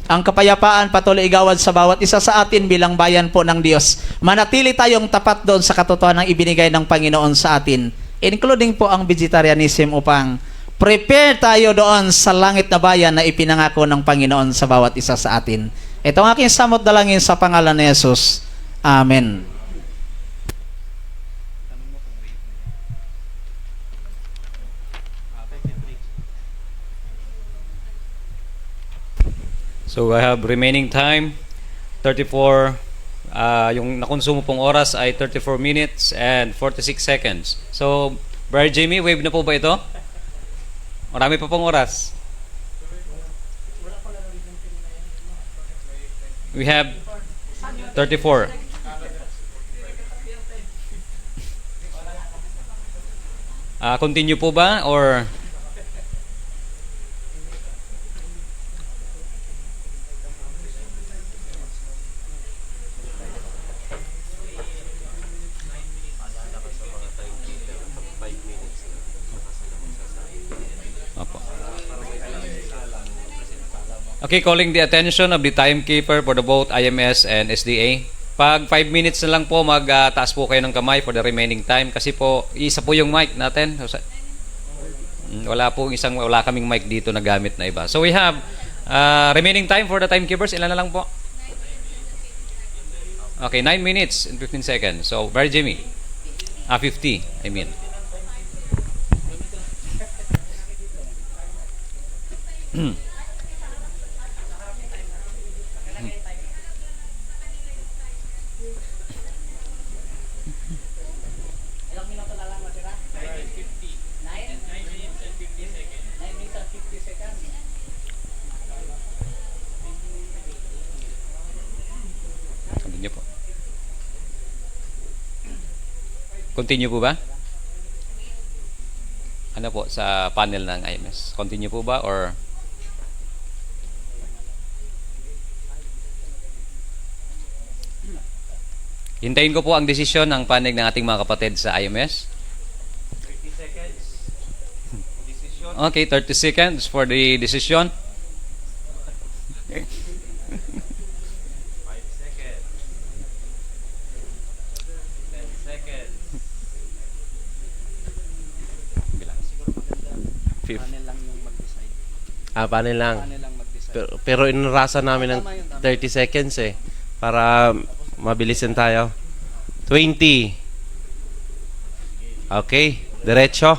ang kapayapaan patuloy igawad sa bawat isa sa atin bilang bayan po ng Diyos. Manatili tayong tapat doon sa katotohanan ng ibinigay ng Panginoon sa atin, including po ang vegetarianism, upang prepare tayo doon sa langit na bayan na ipinangako ng Panginoon sa bawat isa sa atin. Ito ang aking samot dalangin sa pangalan ni Jesus. Amen. So I have remaining time, 34, yung nakonsumo pong oras ay 34 minutes and 46 seconds. So, Brother Jimmy, wave na po ba ito? Marami pa pong oras. We have 34. Continue po ba or okay, calling the attention of the timekeeper for the both IMS and SDA. Pag 5 minutes na lang po, magtaas po kayo ng kamay for the remaining time kasi po, isa po yung mic natin. Wala kaming mic dito na gamit na iba. So we have remaining time for the timekeepers. Ilan na lang po? Okay, 9 minutes and 15 seconds. So, Brother Jimmy. 50, I mean. Ilang minuto na lang matira? 9 minutes and 50 seconds. 9 minutes and 50 seconds. Continue po. Continue po ba? Ano po sa panel ng IMS? Continue po ba or hintayin ko po ang desisyon ng panig ng ating mga kapatid sa IMS? 30 seconds. Decision. Okay, 30 seconds for the decision. 5 seconds. 10 seconds. Panel lang yung mag-decide. Panel lang. Panel lang mag-decide. Pero inarasan namin ng 30 seconds para mabilisin tayo. 20. Okay, diretso.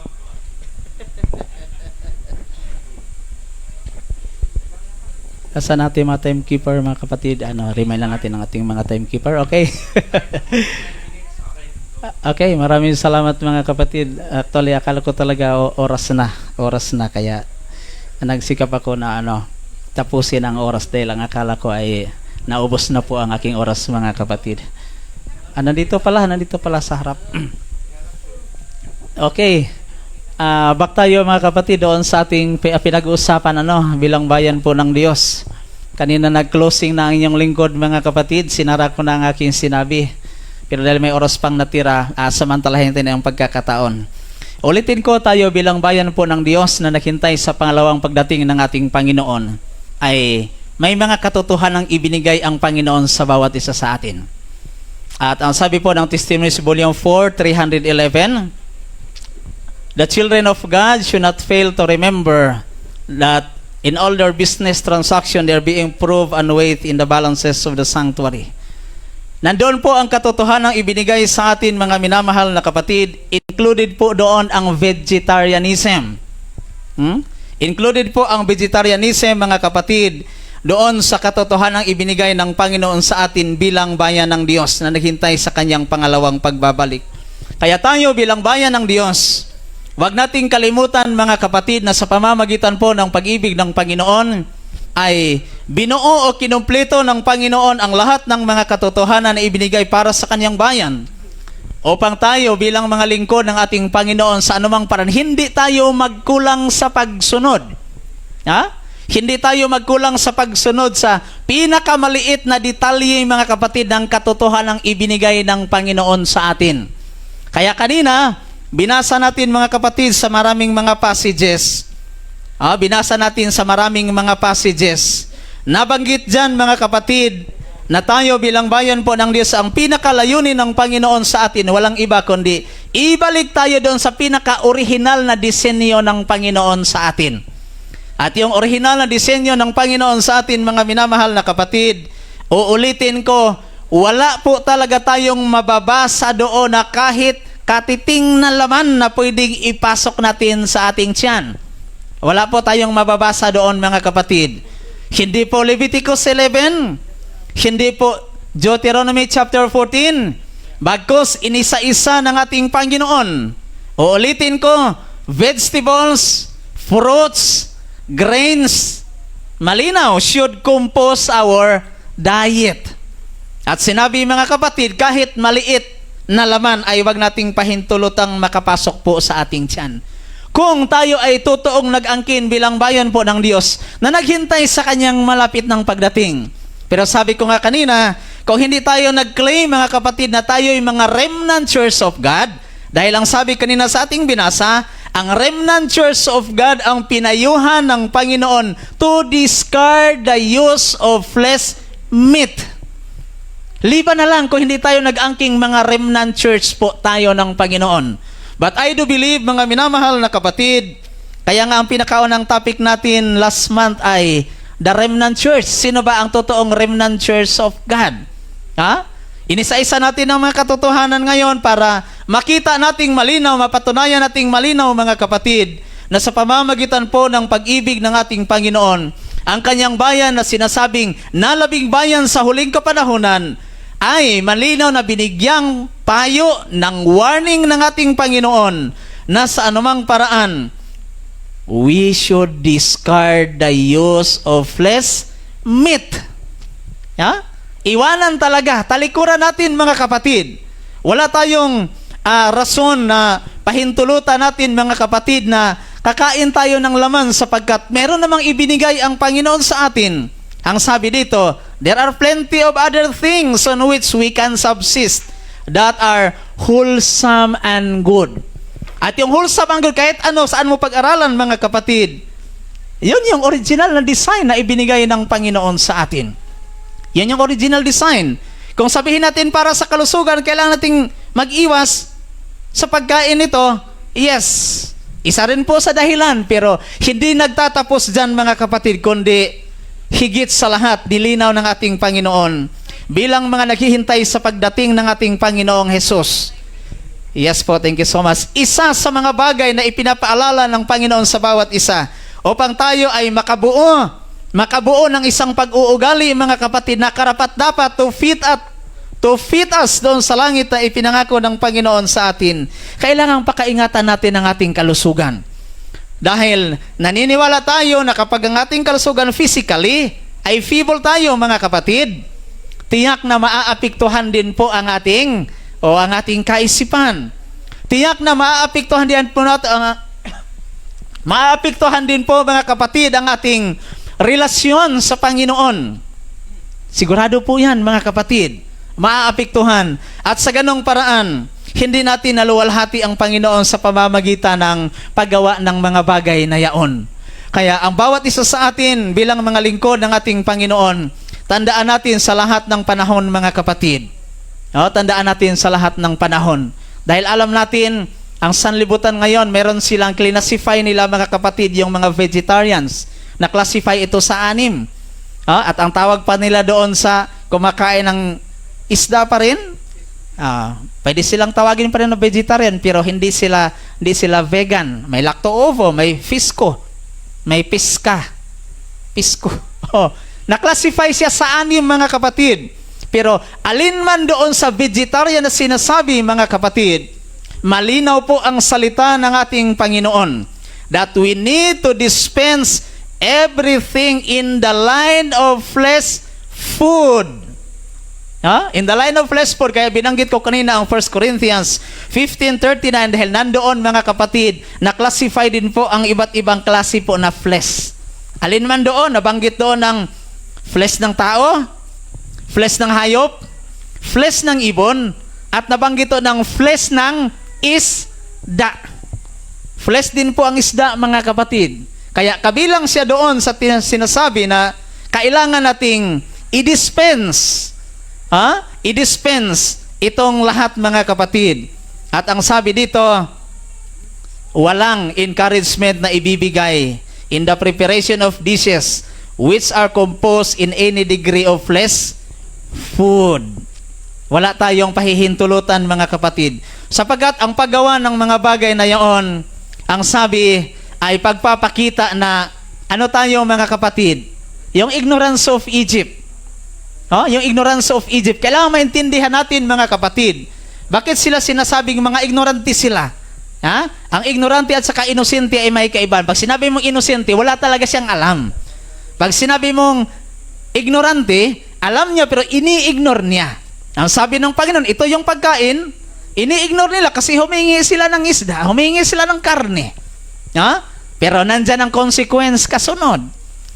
Sa natin mga timekeeper, mga kapatid, remind lang natin ang ating mga timekeeper, okay? Okay, maraming salamat mga kapatid. Actually, akala ko talaga oras na, kaya nagsikap ako na tapusin ang oras dahil ang akala ko ay naubos na po ang aking oras mga kapatid. Nandito pala sa harap. Okay. Back tayo mga kapatid doon sa ating pinag-uusapan bilang bayan po ng Diyos. Kanina nag-closing na ang inyong lingkod mga kapatid, sinara ko na ang aking sinabi. Pero dahil may oras pang natira, samantalahin natin ang pagkakataon. Ulitin ko, tayo bilang bayan po ng Diyos na naghintay sa pangalawang pagdating ng ating Panginoon ay may mga katotohanang ibinigay ang Panginoon sa bawat isa sa atin. At ang sabi po ng Testimonies Volume 4, 311, the children of God should not fail to remember that in all their business transaction, they are being proved and weighed in the balances of the sanctuary. Nandoon po ang katotohanang ibinigay sa atin mga minamahal na kapatid. Included po doon ang vegetarianism. Included po ang vegetarianism mga kapatid doon sa katotohanang ibinigay ng Panginoon sa atin bilang bayan ng Diyos na naghintay sa kanyang pangalawang pagbabalik. Kaya tayo bilang bayan ng Diyos, huwag nating kalimutan mga kapatid na sa pamamagitan po ng pag-ibig ng Panginoon ay binuo o kinumpleto ng Panginoon ang lahat ng mga katotohanan na ibinigay para sa kanyang bayan upang tayo bilang mga lingkod ng ating Panginoon sa anumang paraan hindi tayo magkulang sa pagsunod. Hindi tayo magkulang sa pagsunod sa pinakamaliit na detalye mga kapatid ng katotohanang ibinigay ng Panginoon sa atin. Kaya kanina binasa natin mga kapatid sa maraming mga passages. Binasa natin sa maraming mga passages. Nabanggit dyan mga kapatid na tayo bilang bayan po ng Diyos, ang pinakalayunin ng Panginoon sa atin, walang iba kundi ibalik tayo doon sa pinaka-original na disenyo ng Panginoon sa atin. At yung original na disenyo ng Panginoon sa atin mga minamahal na kapatid, uulitin ko, wala po talaga tayong mababasa doon na kahit katiting na laman na pwedeng ipasok natin sa ating tiyan. Wala po tayong mababasa doon mga kapatid. Hindi po Leviticus 11, hindi po Deuteronomy chapter 14, bagkus inisa-isa ng ating Panginoon. Uulitin ko, vegetables, fruits, grains, malinaw, should compose our diet. At sinabi mga kapatid, kahit maliit na laman ay wag nating pahintulutang makapasok po sa ating tiyan. Kung tayo ay totoong nag-angkin bilang bayan po ng Diyos na naghintay sa kanyang malapit ng pagdating. Pero sabi ko nga kanina, kung hindi tayo nag-claim mga kapatid na tayo ay mga remnant church of God, dahil ang sabi kanina sa ating binasa, ang remnant church of God ang pinayuhan ng Panginoon to discard the use of flesh meat. Liban na lang kung hindi tayo nag-angking mga remnant church po tayo ng Panginoon. But I do believe mga minamahal na kapatid, Kaya nga ang pinakaunang topic natin last month ay the remnant church. Sino ba ang totoong remnant church of God? Ha? Inisa-isa natin ang mga katotohanan ngayon para makita nating malinaw, mapatunayan nating malinaw mga kapatid, na sa pamamagitan po ng pag-ibig ng ating Panginoon, ang kanyang bayan na sinasabing nalabing bayan sa huling kapanahunan ay malinaw na binigyang payo ng warning ng ating Panginoon na sa anumang paraan, we should discard the use of flesh meat. Ya? Iwanan talaga, talikuran natin mga kapatid. Wala tayong rason na pahintulutan natin mga kapatid na kakain tayo ng laman sapagkat meron namang ibinigay ang Panginoon sa atin. Ang sabi dito, there are plenty of other things on which we can subsist that are wholesome and good. At yung wholesome and good, kahit ano, saan mo pag-aralan mga kapatid, yun yung original na design na ibinigay ng Panginoon sa atin. Yan yung original design. Kung sabihin natin para sa kalusugan, kailangan nating mag-iwas sa pagkain nito, yes, isa rin po sa dahilan, pero hindi nagtatapos dyan mga kapatid, kundi higit sa lahat, nilinaw ng ating Panginoon bilang mga naghihintay sa pagdating ng ating Panginoong Jesus. Yes po, thank you so much. Isa sa mga bagay na ipinapaalala ng Panginoon sa bawat isa upang tayo ay makabuo ng isang pag-uugali mga kapatid na karapat-dapat to fit us doon sa langit na ipinangako ng Panginoon sa atin. Kailangang pakaingatan natin ang ating kalusugan. Dahil naniniwala tayo na kapag ang ating kalusugan physically ay feeble tayo mga kapatid, tiyak na maaapektuhan din po ang ating kaisipan. Tiyak na maaapektuhan din po maaapektuhan din po mga kapatid ang ating relasyon sa Panginoon. Sigurado po yan mga kapatid, maaapektuhan. At sa ganong paraan, hindi natin naluwalhati ang Panginoon sa pamamagitan ng paggawa ng mga bagay na yaon. Kaya ang bawat isa sa atin bilang mga lingkod ng ating Panginoon, tandaan natin sa lahat ng panahon mga kapatid. Tandaan natin sa lahat ng panahon. Dahil alam natin, ang sanlibutan ngayon, meron silang classify nila mga kapatid, yung mga vegetarians. Na-classify ito sa 6. At ang tawag pa nila doon sa kumakain ng isda pa rin, pwede silang tawagin pa rin na vegetarian, pero hindi sila vegan. May lacto-ovo, may fisco, may pisco. Na-classify siya sa 6 mga kapatid. Pero alin man doon sa vegetarian na sinasabi mga kapatid, malinaw po ang salita ng ating Panginoon that we need to dispense everything in the line of flesh food. In the line of flesh food, kaya binanggit ko kanina ang 1 Corinthians 15:39 dahil nandoon mga kapatid, na-classify din po ang iba't ibang klase po na flesh. Alin man doon, nabanggit doon ng flesh ng tao, flesh ng hayop, flesh ng ibon, at nabanggit doon ng flesh ng isda. Flesh din po ang isda mga kapatid. Kaya kabilang siya doon sa sinasabi na kailangan nating i-dispense. I-dispense itong lahat mga kapatid. At ang sabi dito, walang encouragement na ibibigay in the preparation of dishes which are composed in any degree of flesh food. Wala tayong pahihintulutan mga kapatid. Sapagkat ang paggawa ng mga bagay na yaon, ang sabi ay pagpapakita na ano tayo mga kapatid, yung ignorance of Egypt. Yung ignorance of Egypt. Kailangan maintindihan natin mga kapatid. Bakit sila sinasabing mga ignorante sila? Ang ignorante at saka inosente ay may kaibahan. Pag sinabi mong inosente, wala talaga siyang alam. Pag sinabi mong ignorante, alam niya pero ini-ignore niya. Ang sabi ng Panginoon, ito yung pagkain, ini-ignore nila kasi humingi sila ng isda, humingi sila ng karne. Pero nandyan ang consequence kasunod.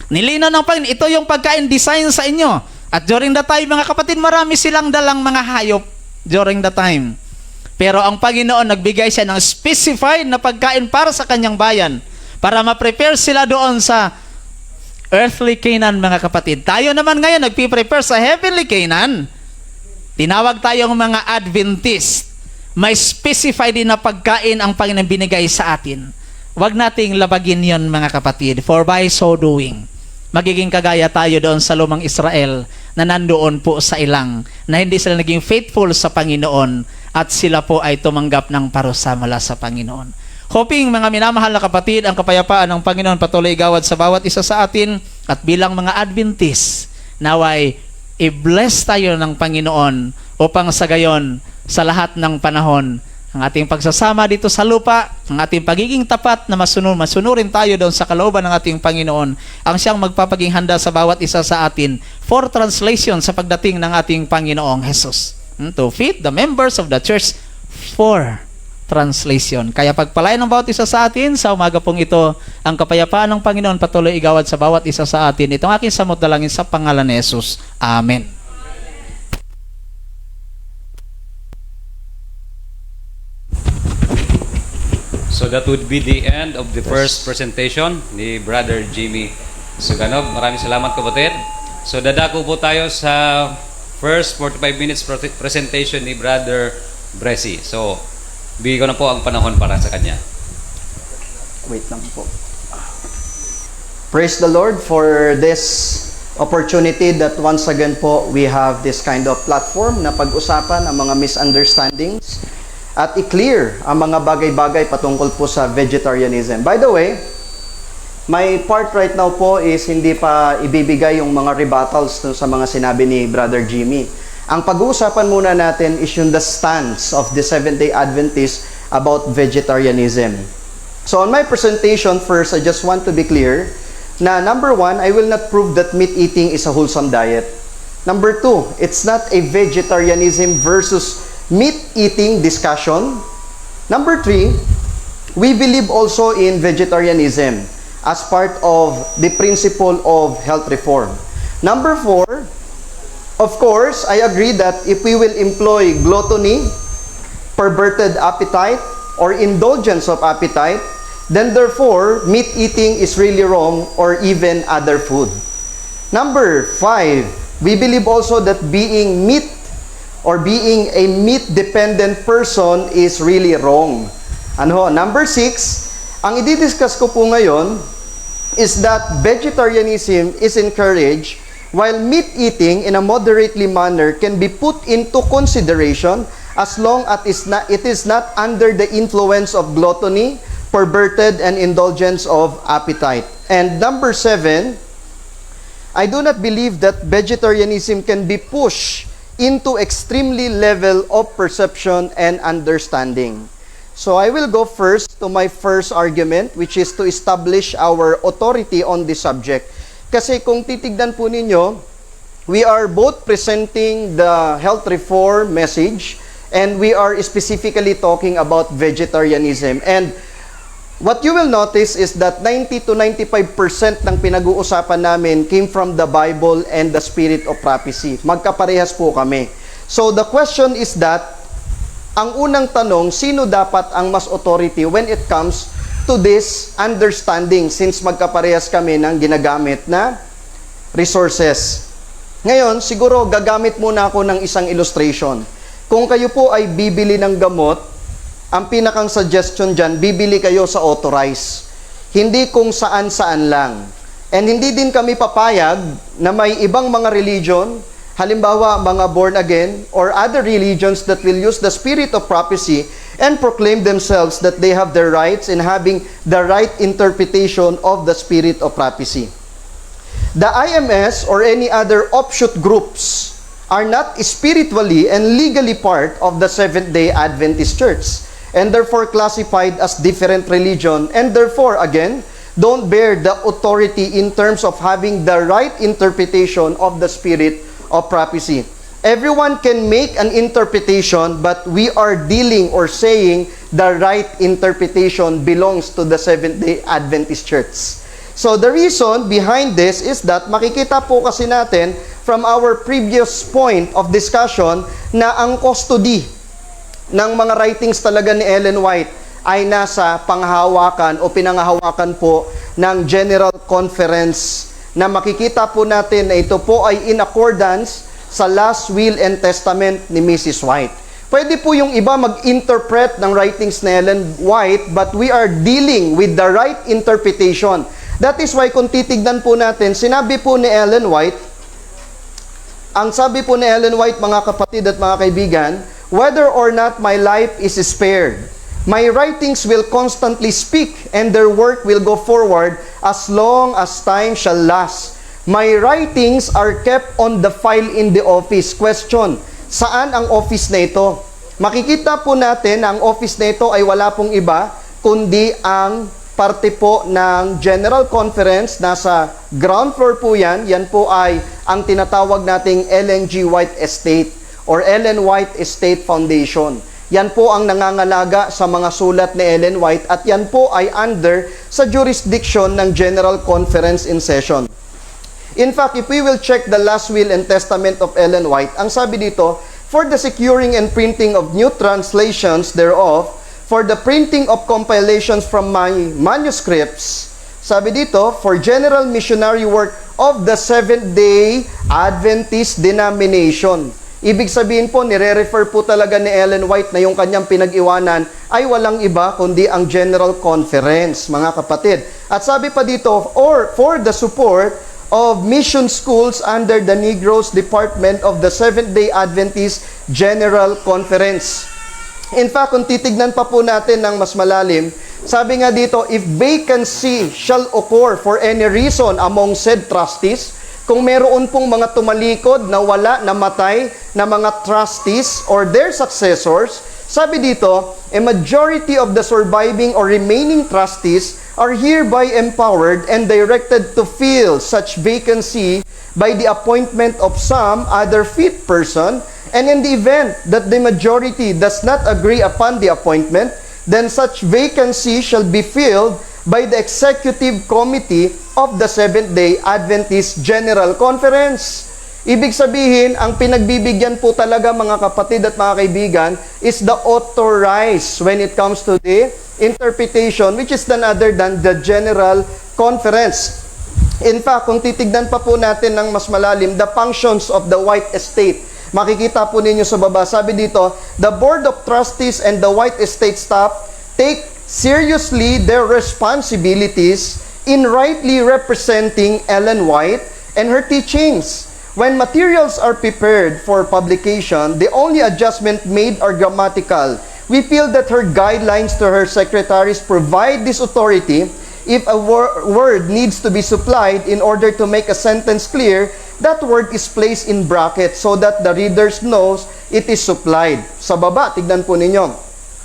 Nilinaw ng Panginoon, ito yung pagkain design sa inyo. At during the time, mga kapatid, marami silang dalang mga hayop during the time. Pero ang Panginoon, nagbigay siya ng specified na pagkain para sa kanyang bayan, para ma-prepare sila doon sa earthly Canaan, mga kapatid. Tayo naman ngayon, nagpiprepare sa heavenly Canaan. Tinawag tayong mga Adventist. May specified din na pagkain ang Panginoon binigay sa atin. wag nating labagin yon mga kapatid. For by so doing, magiging kagaya tayo doon sa lumang Israel na nandoon po sa ilang na hindi sila naging faithful sa Panginoon at sila po ay tumanggap ng parusa mula sa Panginoon. Hoping mga minamahal na kapatid, ang kapayapaan ng Panginoon patuloy igawad sa bawat isa sa atin at bilang mga Adventist, naway i-bless tayo ng Panginoon upang sa gayon sa lahat ng panahon ang ating pagsasama dito sa lupa, ang ating pagiging tapat na masunurin tayo doon sa kalooban ng ating Panginoon, ang siyang magpapaging handa sa bawat isa sa atin for translation sa pagdating ng ating Panginoong Jesus. To fit the members of the church for translation. Kaya pagpalain ng bawat isa sa atin sa umaga pong ito, ang kapayapaan ng Panginoon patuloy igawad sa bawat isa sa atin. Itong aking samot dalangin sa pangalan ni Jesus. Amen. So that would be the end of the first presentation ni Brother Jimmy Suganog. Maraming salamat kapatid. So dadako po tayo sa first 45 minutes presentation ni Brother Bressy. So bigyan ko na po ang panahon para sa kanya. Wait lang po. Praise the Lord for this opportunity that once again po we have this kind of platform na pag-usapan ang mga misunderstandings at i-clear ang mga bagay-bagay patungkol po sa vegetarianism. By the way, my part right now po is hindi pa ibibigay yung mga rebuttals sa mga sinabi ni Brother Jimmy. Ang pag-uusapan muna natin is yung the stance of the Seventh-day Adventists about vegetarianism. So on my presentation, first, I just want to be clear na number one, I will not prove that meat eating is a wholesome diet. Number two, it's not a vegetarianism versus meat eating discussion. Number three, we believe also in vegetarianism as part of the principle of health reform. Number four, of course, I agree that if we will employ gluttony, perverted appetite, or indulgence of appetite, then therefore, meat eating is really wrong or even other food. Number five, we believe also that being meat or being a meat-dependent person is really wrong. Number six, ang i-discuss ko po ngayon is that vegetarianism is encouraged while meat eating in a moderately manner can be put into consideration as long as it is not under the influence of gluttony, perverted and indulgence of appetite. And number seven, I do not believe that vegetarianism can be pushed into extremely level of perception and understanding. So I will go first to my first argument, which is to establish our authority on this subject. Kasi kung titignan po ninyo, we are both presenting the health reform message and we are specifically talking about vegetarianism. And what you will notice is that 90 to 95% ng pinag-uusapan namin came from the Bible and the spirit of prophecy. Magkaparehas po kami. So the question is that, ang unang tanong, sino dapat ang mas authority when it comes to this understanding since magkaparehas kami ng ginagamit na resources. Ngayon, siguro gagamit muna ako ng isang illustration. Kung kayo po ay bibili ng gamot, ang pinakang suggestion dyan, bibili kayo sa authorized. Hindi kung saan-saan lang. And hindi din kami papayag na may ibang mga religion, halimbawa mga born again, or other religions that will use the spirit of prophecy and proclaim themselves that they have the rights in having the right interpretation of the spirit of prophecy. The IMS or any other offshoot groups are not spiritually and legally part of the Seventh-day Adventist Church and therefore classified as different religion and therefore, again, don't bear the authority in terms of having the right interpretation of the spirit of prophecy. Everyone can make an interpretation, but we are dealing or saying the right interpretation belongs to the Seventh-day Adventist Church. So the reason behind this is that makikita po kasi natin from our previous point of discussion na ang custody ng mga writings talaga ni Ellen White ay nasa panghahawakan o pinanghahawakan po ng General Conference na makikita po natin na ito po ay in accordance sa last will and testament ni Mrs. White. Pwede po yung iba mag-interpret ng writings ni Ellen White, but we are dealing with the right interpretation. That is why kung titignan po natin, sinabi po ni Ellen White, ang sabi po ni Ellen White, mga kapatid at mga kaibigan, whether or not my life is spared, my writings will constantly speak and their work will go forward as long as time shall last. My writings are kept on the file in the office. Question, saan ang office na ito? Makikita po natin na ang office na ito ay wala pong iba, kundi ang parte po ng General Conference. Nasa ground floor po yan. Yan po ay ang tinatawag nating Ellen G. White Estate or Ellen White Estate Foundation. Yan po ang nangangalaga sa mga sulat ni Ellen White at yan po ay under sa jurisdiction ng General Conference in session. In fact, if we will check the last will and testament of Ellen White, ang sabi dito, for the securing and printing of new translations thereof, for the printing of compilations from my manuscripts, sabi dito, for general missionary work of the Seventh-day Adventist denomination. Ibig sabihin po, nire-refer po talaga ni Ellen White na yung kanyang pinag-iwanan ay walang iba kundi ang General Conference, mga kapatid. At sabi pa dito, or for the support of mission schools under the Negroes Department of the Seventh-day Adventist General Conference. In fact, kung titignan pa po natin ng mas malalim, sabi nga dito, if vacancy shall occur for any reason among said trustees, kung meron pong mga tumalikod na wala, namatay na mga trustees or their successors, sabi dito, a majority of the surviving or remaining trustees are hereby empowered and directed to fill such vacancy by the appointment of some other fit person, and in the event that the majority does not agree upon the appointment, then such vacancy shall be filled by the Executive Committee of the Seventh-day Adventist General Conference. Ibig sabihin, ang pinagbibigyan po talaga mga kapatid at mga kaibigan is the authorized when it comes to the interpretation, which is none other than the General Conference. In fact, kung titignan pa po natin ng mas malalim, the functions of the White Estate, makikita po ninyo sa baba, sabi dito, the Board of Trustees and the White Estate staff take seriously their responsibilities in rightly representing Ellen White and her teachings. When materials are prepared for publication, the only adjustment made are grammatical. We feel that her guidelines to her secretaries provide this authority. If a word needs to be supplied in order to make a sentence clear, that word is placed in brackets so that the readers knows it is supplied. Sa baba, tignan po ninyo.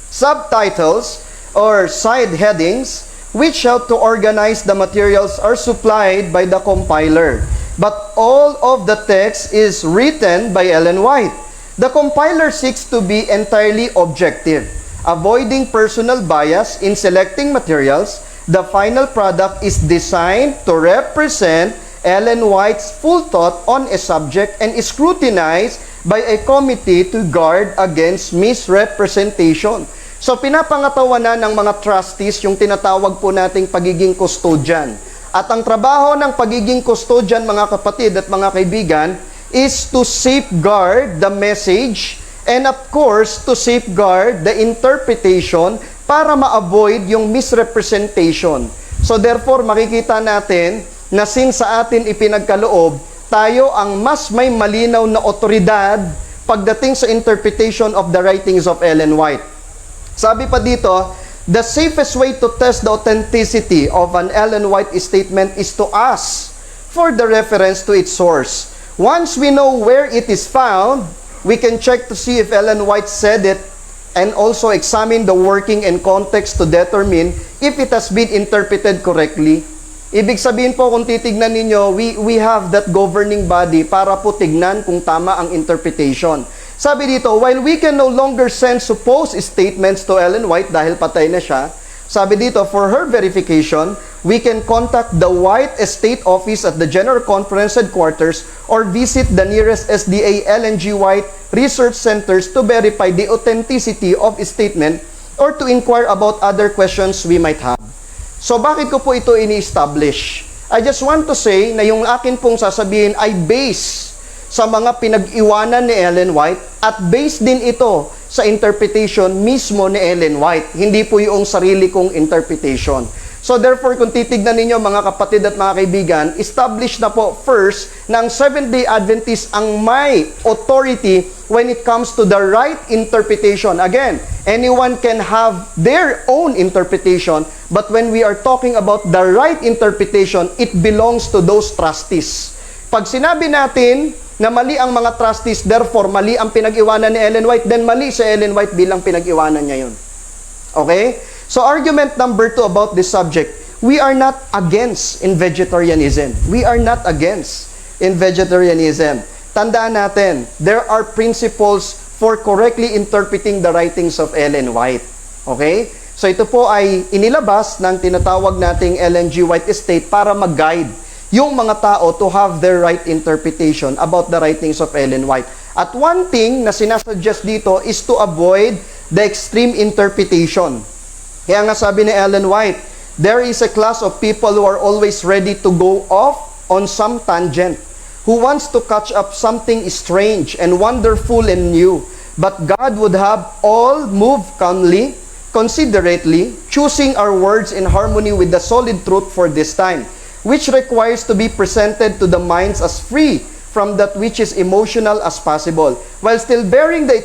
Subtitles or side headings which help to organize the materials are supplied by the compiler. But all of the text is written by Ellen White. The compiler seeks to be entirely objective, avoiding personal bias in selecting materials. The final product is designed to represent Ellen White's full thought on a subject and is scrutinized by a committee to guard against misrepresentation. So pinapangatawanan ng mga trustees yung tinatawag po nating pagiging custodian. At ang trabaho ng pagiging custodian, mga kapatid at mga kaibigan, is to safeguard the message and of course to safeguard the interpretation para ma-avoid yung misrepresentation. So therefore, makikita natin na since sa atin ipinagkaloob, tayo ang mas may malinaw na otoridad pagdating sa interpretation of the writings of Ellen White. Sabi pa dito, the safest way to test the authenticity of an Ellen White statement is to ask for the reference to its source. Once we know where it is found, we can check to see if Ellen White said it and also examine the working and context to determine if it has been interpreted correctly. Ibig sabihin po, kung titignan ninyo, we have that governing body para po tignan kung tama ang interpretation. Sabi dito, while we can no longer send supposed statements to Ellen White dahil patay na siya, sabi dito, for her verification, we can contact the White Estate Office at the General Conference Headquarters or visit the nearest SDA Ellen G. White Research Centers to verify the authenticity of a statement or to inquire about other questions we might have. So bakit ko po ito ini-establish? I just want to say na yung akin pong sasabihin ay based sa mga pinag-iwanan ni Ellen White at based din ito sa interpretation mismo ni Ellen White. Hindi po yung sarili kong interpretation. So therefore, kung titignan ninyo mga kapatid at mga kaibigan, established na po first na ang Seventh-day Adventist ang may authority when it comes to the right interpretation. Again, anyone can have their own interpretation, but when we are talking about the right interpretation, it belongs to those trustees. Pag sinabi natin na mali ang mga trustees, therefore mali ang pinag-iwanan ni Ellen White, then mali si Ellen White bilang pinag-iwanan niya yun. Okay? So argument number 2 about this subject, we are not against in vegetarianism. We are not against in vegetarianism. Tandaan natin, there are principles for correctly interpreting the writings of Ellen White. Okay? So ito po ay inilabas ng tinatawag nating Ellen G. White Estate para mag-guide yung mga tao to have their right interpretation about the writings of Ellen White. At one thing na sinasuggest dito is to avoid the extreme interpretation. Kaya nga sabi ni Ellen White, there is a class of people who are always ready to go off on some tangent, who wants to catch up something strange and wonderful and new. But God would have all move calmly, considerately, choosing our words in harmony with the solid truth for this time, which requires to be presented to the minds as free from that which is emotional as possible, while still bearing the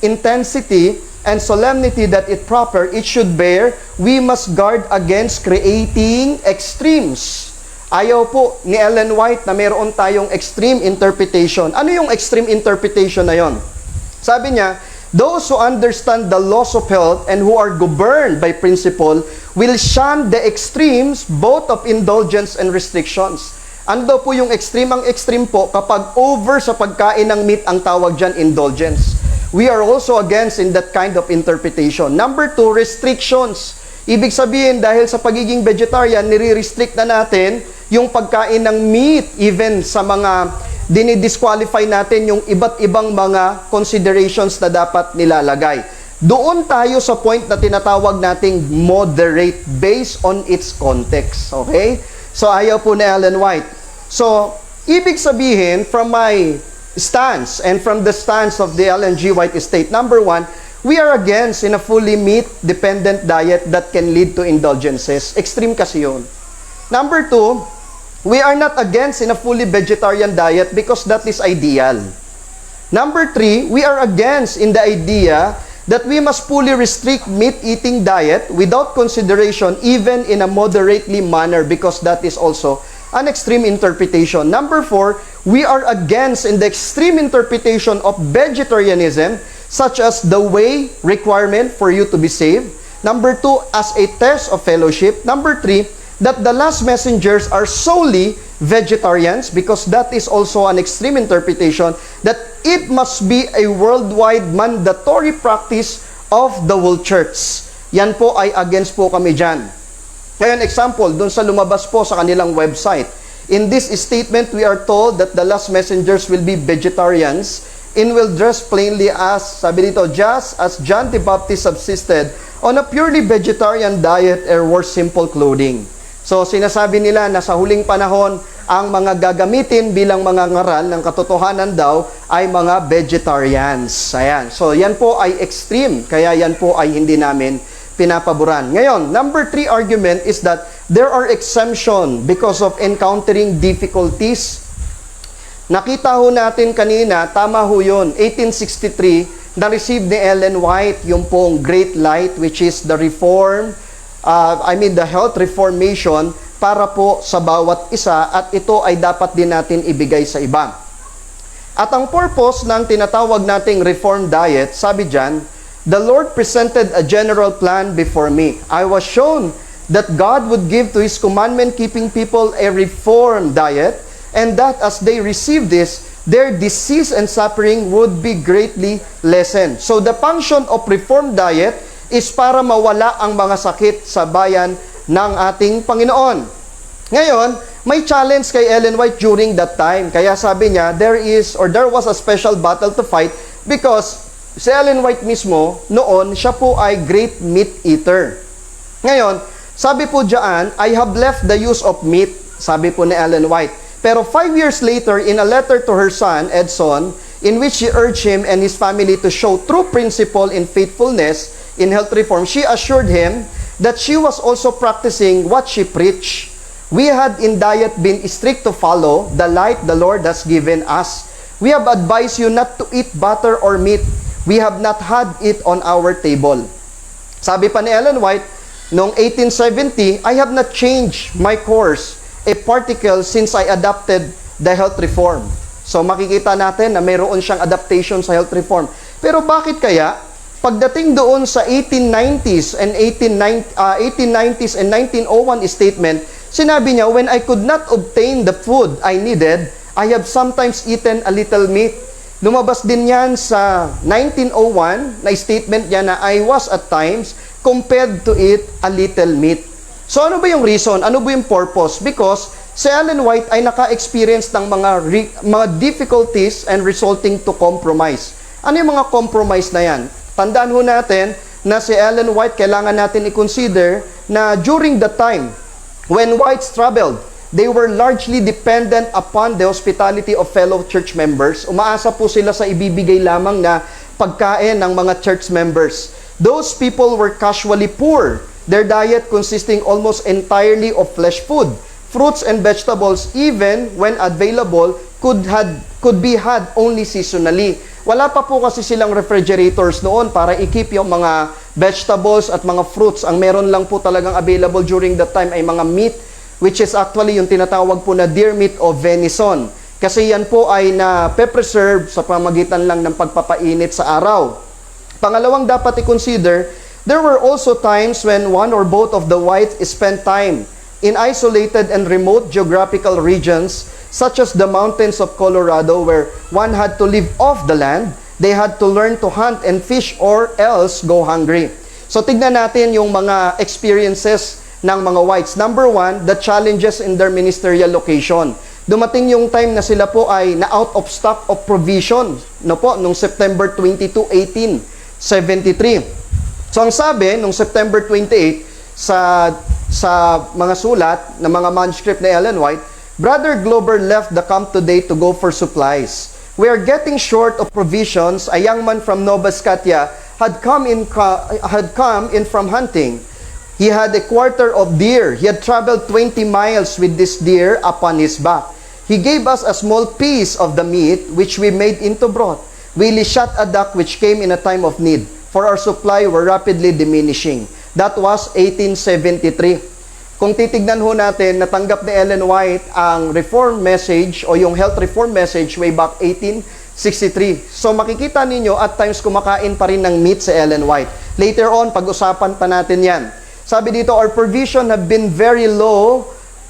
intensity and solemnity that it proper, it should bear. We must guard against creating extremes. Ayaw po ni Ellen White na mayroon tayong extreme interpretation. Ano yung extreme interpretation na yon? Sabi niya, those who understand the laws of health and who are governed by principle will shun the extremes both of indulgence and restrictions. Ano daw po yung extreme? Ang extreme po, kapag over sa pagkain ng meat, ang tawag dyan, indulgence. We are also against in that kind of interpretation. Number 2, restrictions. Ibig sabihin, dahil sa pagiging vegetarian, nire-restrict na natin yung pagkain ng meat, even sa mga dinidisqualify natin yung iba't ibang mga considerations na dapat nilalagay. Doon tayo sa point na tinatawag nating moderate based on its context. Okay? So, ayaw po ni Ellen White. So, ibig sabihin, from my stance and from the stance of the Ellen G. White Estate, number 1, we are against in a fully meat-dependent diet that can lead to indulgences. Extreme kasi yun. Number 2, we are not against in a fully vegetarian diet because that is ideal. Number 3, we are against in the idea that we must fully restrict meat-eating diet without consideration even in a moderately manner because that is also an extreme interpretation. Number 4, we are against in the extreme interpretation of vegetarianism such as the way requirement for you to be saved. Number 2, as a test of fellowship. Number 3, that the last messengers are solely vegetarians because that is also an extreme interpretation that it must be a worldwide mandatory practice of the whole church. Yan po ay against po kami dyan. Ngayon, example, dun sa lumabas po sa kanilang website. In this statement, we are told that the last messengers will be vegetarians and will dress plainly as, sabi dito, just as John the Baptist subsisted on a purely vegetarian diet and wore simple clothing. So, sinasabi nila na sa huling panahon, ang mga gagamitin bilang mga ngaral ng katotohanan daw ay mga vegetarians. Ayan. So, yan po ay extreme. Kaya yan po ay hindi namin pinapaboran. Ngayon, number 3 argument is that there are exemption because of encountering difficulties. Nakita ho natin kanina, tama ho yun, 1863, na-receive ni Ellen White yung pong Great Light, which is the reform, the health reformation para po sa bawat isa, at ito ay dapat din natin ibigay sa iba. At ang purpose ng tinatawag nating reform diet, sabi dyan, the Lord presented a general plan before me. I was shown that God would give to His commandment-keeping people a reform diet, and that as they receive this, their disease and suffering would be greatly lessened. So the function of reform diet is para mawala ang mga sakit sa bayan ng ating Panginoon. Ngayon, may challenge kay Ellen White during that time. Kaya sabi niya, there was a special battle to fight because si Ellen White mismo, noon, siya po ay great meat eater. Ngayon, sabi po diyan, I have left the use of meat, sabi po ni Ellen White. Pero 5 years later, in a letter to her son, Edson, in which she urged him and his family to show true principle in faithfulness in health reform, she assured him that she was also practicing what she preached. We had in diet been strict to follow the light the Lord has given us. We have advised you not to eat butter or meat. We have not had it on our table. Sabi pa ni Ellen White, noong 1870, I have not changed my course a particle since I adopted the health reform. So makikita natin na mayroon siyang adaptation sa health reform. Pero bakit kaya pagdating doon sa 1890s and 1890s and 1901 statement, sinabi niya, when I could not obtain the food I needed, I have sometimes eaten a little meat. Lumabas din yan sa 1901 na statement niya na I was at times compelled to eat a little meat. So ano ba yung reason? Ano ba yung purpose? Because si Ellen White ay naka-experience ng mga difficulties and resulting to compromise. Ano yung mga compromise na yan? Tandaan ho natin na si Ellen White kailangan natin i-consider na during the time when whites traveled, they were largely dependent upon the hospitality of fellow church members. Umaasa po sila sa ibibigay lamang na pagkain ng mga church members. Those people were casually poor. Their diet consisting almost entirely of flesh food. Fruits and vegetables, even when available, could be had only seasonally. Wala pa po kasi silang refrigerators noon para i-keep yung mga vegetables at mga fruits. Ang meron lang po talagang available during that time ay mga meat, which is actually yung tinatawag po na deer meat o venison. Kasi yan po ay na-preserve sa pamagitan lang ng pagpapainit sa araw. Pangalawang dapat i-consider, there were also times when one or both of the whites spent time in isolated and remote geographical regions such as the mountains of Colorado where one had to live off the land. They had to learn to hunt and fish or else go hungry. So tignan natin yung mga experiences ng mga whites. Number one, the challenges in their ministerial location. Dumating yung time na sila po ay na out of stock of provision, no po, nung September 22, 1873. So ang sabi, nung September 28, sa mga sulat ng mga manuscript ni Ellen White, Brother Glover left the camp today to go for supplies. We are getting short of provisions. A young man from Nova Scotia had come in from hunting. He had a quarter of deer. He had traveled 20 miles with this deer upon his back. He gave us a small piece of the meat, which we made into broth. We shot a duck which came in a time of need, for our supply were rapidly diminishing. That was 1873. Kung titignan ho natin, natanggap ni Ellen White ang reform message o yung health reform message way back 1863. So makikita ninyo at times kumakain pa rin ng meat si Ellen White. Later on, pag-usapan pa natin yan. Sabi dito, our provision have been very low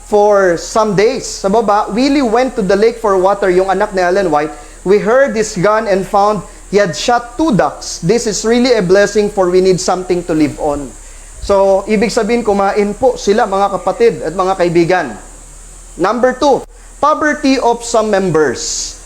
for some days. Sa baba, Willie went to the lake for water, yung anak ni Ellen White. We heard his gun and found he had shot 2 ducks. This is really a blessing for we need something to live on. So, ibig sabihin, kumain po sila mga kapatid at mga kaibigan. Number 2, poverty of some members.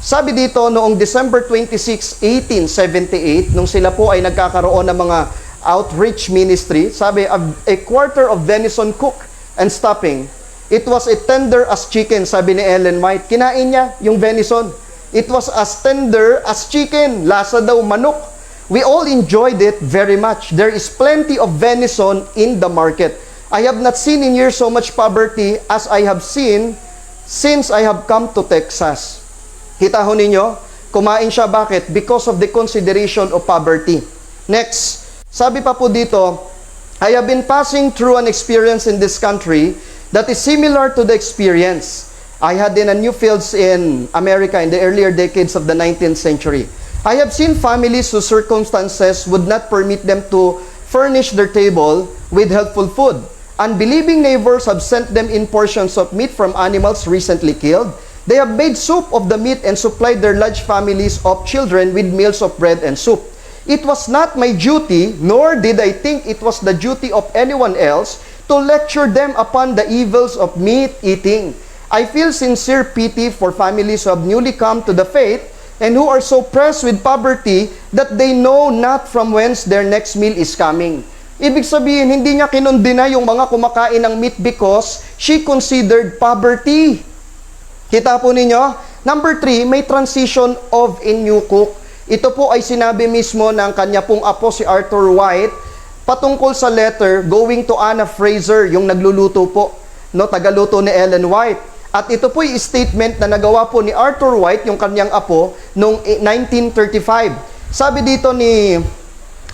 Sabi dito, noong December 26, 1878, nung sila po ay nagkakaroon ng mga outreach ministry, sabi, a quarter of venison cook and stuffing. It was a tender as chicken, sabi ni Ellen White. Kinain niya yung venison. It was as tender as chicken. Lasa daw manok. We all enjoyed it very much. There is plenty of venison in the market. I have not seen in years so much poverty as I have seen since I have come to Texas. Kita ho ninyo? Kumain siya. Bakit? Because of the consideration of poverty. Next, sabi pa po dito, I have been passing through an experience in this country that is similar to the experience I had in a new fields in America in the earlier decades of the 19th century. I have seen families whose circumstances would not permit them to furnish their table with healthful food. Unbelieving neighbors have sent them in portions of meat from animals recently killed. They have made soup of the meat and supplied their large families of children with meals of bread and soup. It was not my duty, nor did I think it was the duty of anyone else, to lecture them upon the evils of meat eating. I feel sincere pity for families who have newly come to the faith and who are so pressed with poverty that they know not from whence their next meal is coming. Ibig sabihin, hindi niya kinundina yung mga kumakain ng meat because she considered poverty. Kita po ninyo, Number 3, may transition of a new cook. Ito po ay sinabi mismo ng kanya pong apo si Arthur White patungkol sa letter going to Anna Fraser, yung nagluluto po, no, tagaluto ni Ellen White. At ito po yung statement na nagawa po ni Arthur White, yung kanyang apo, noong 1935. Sabi dito ni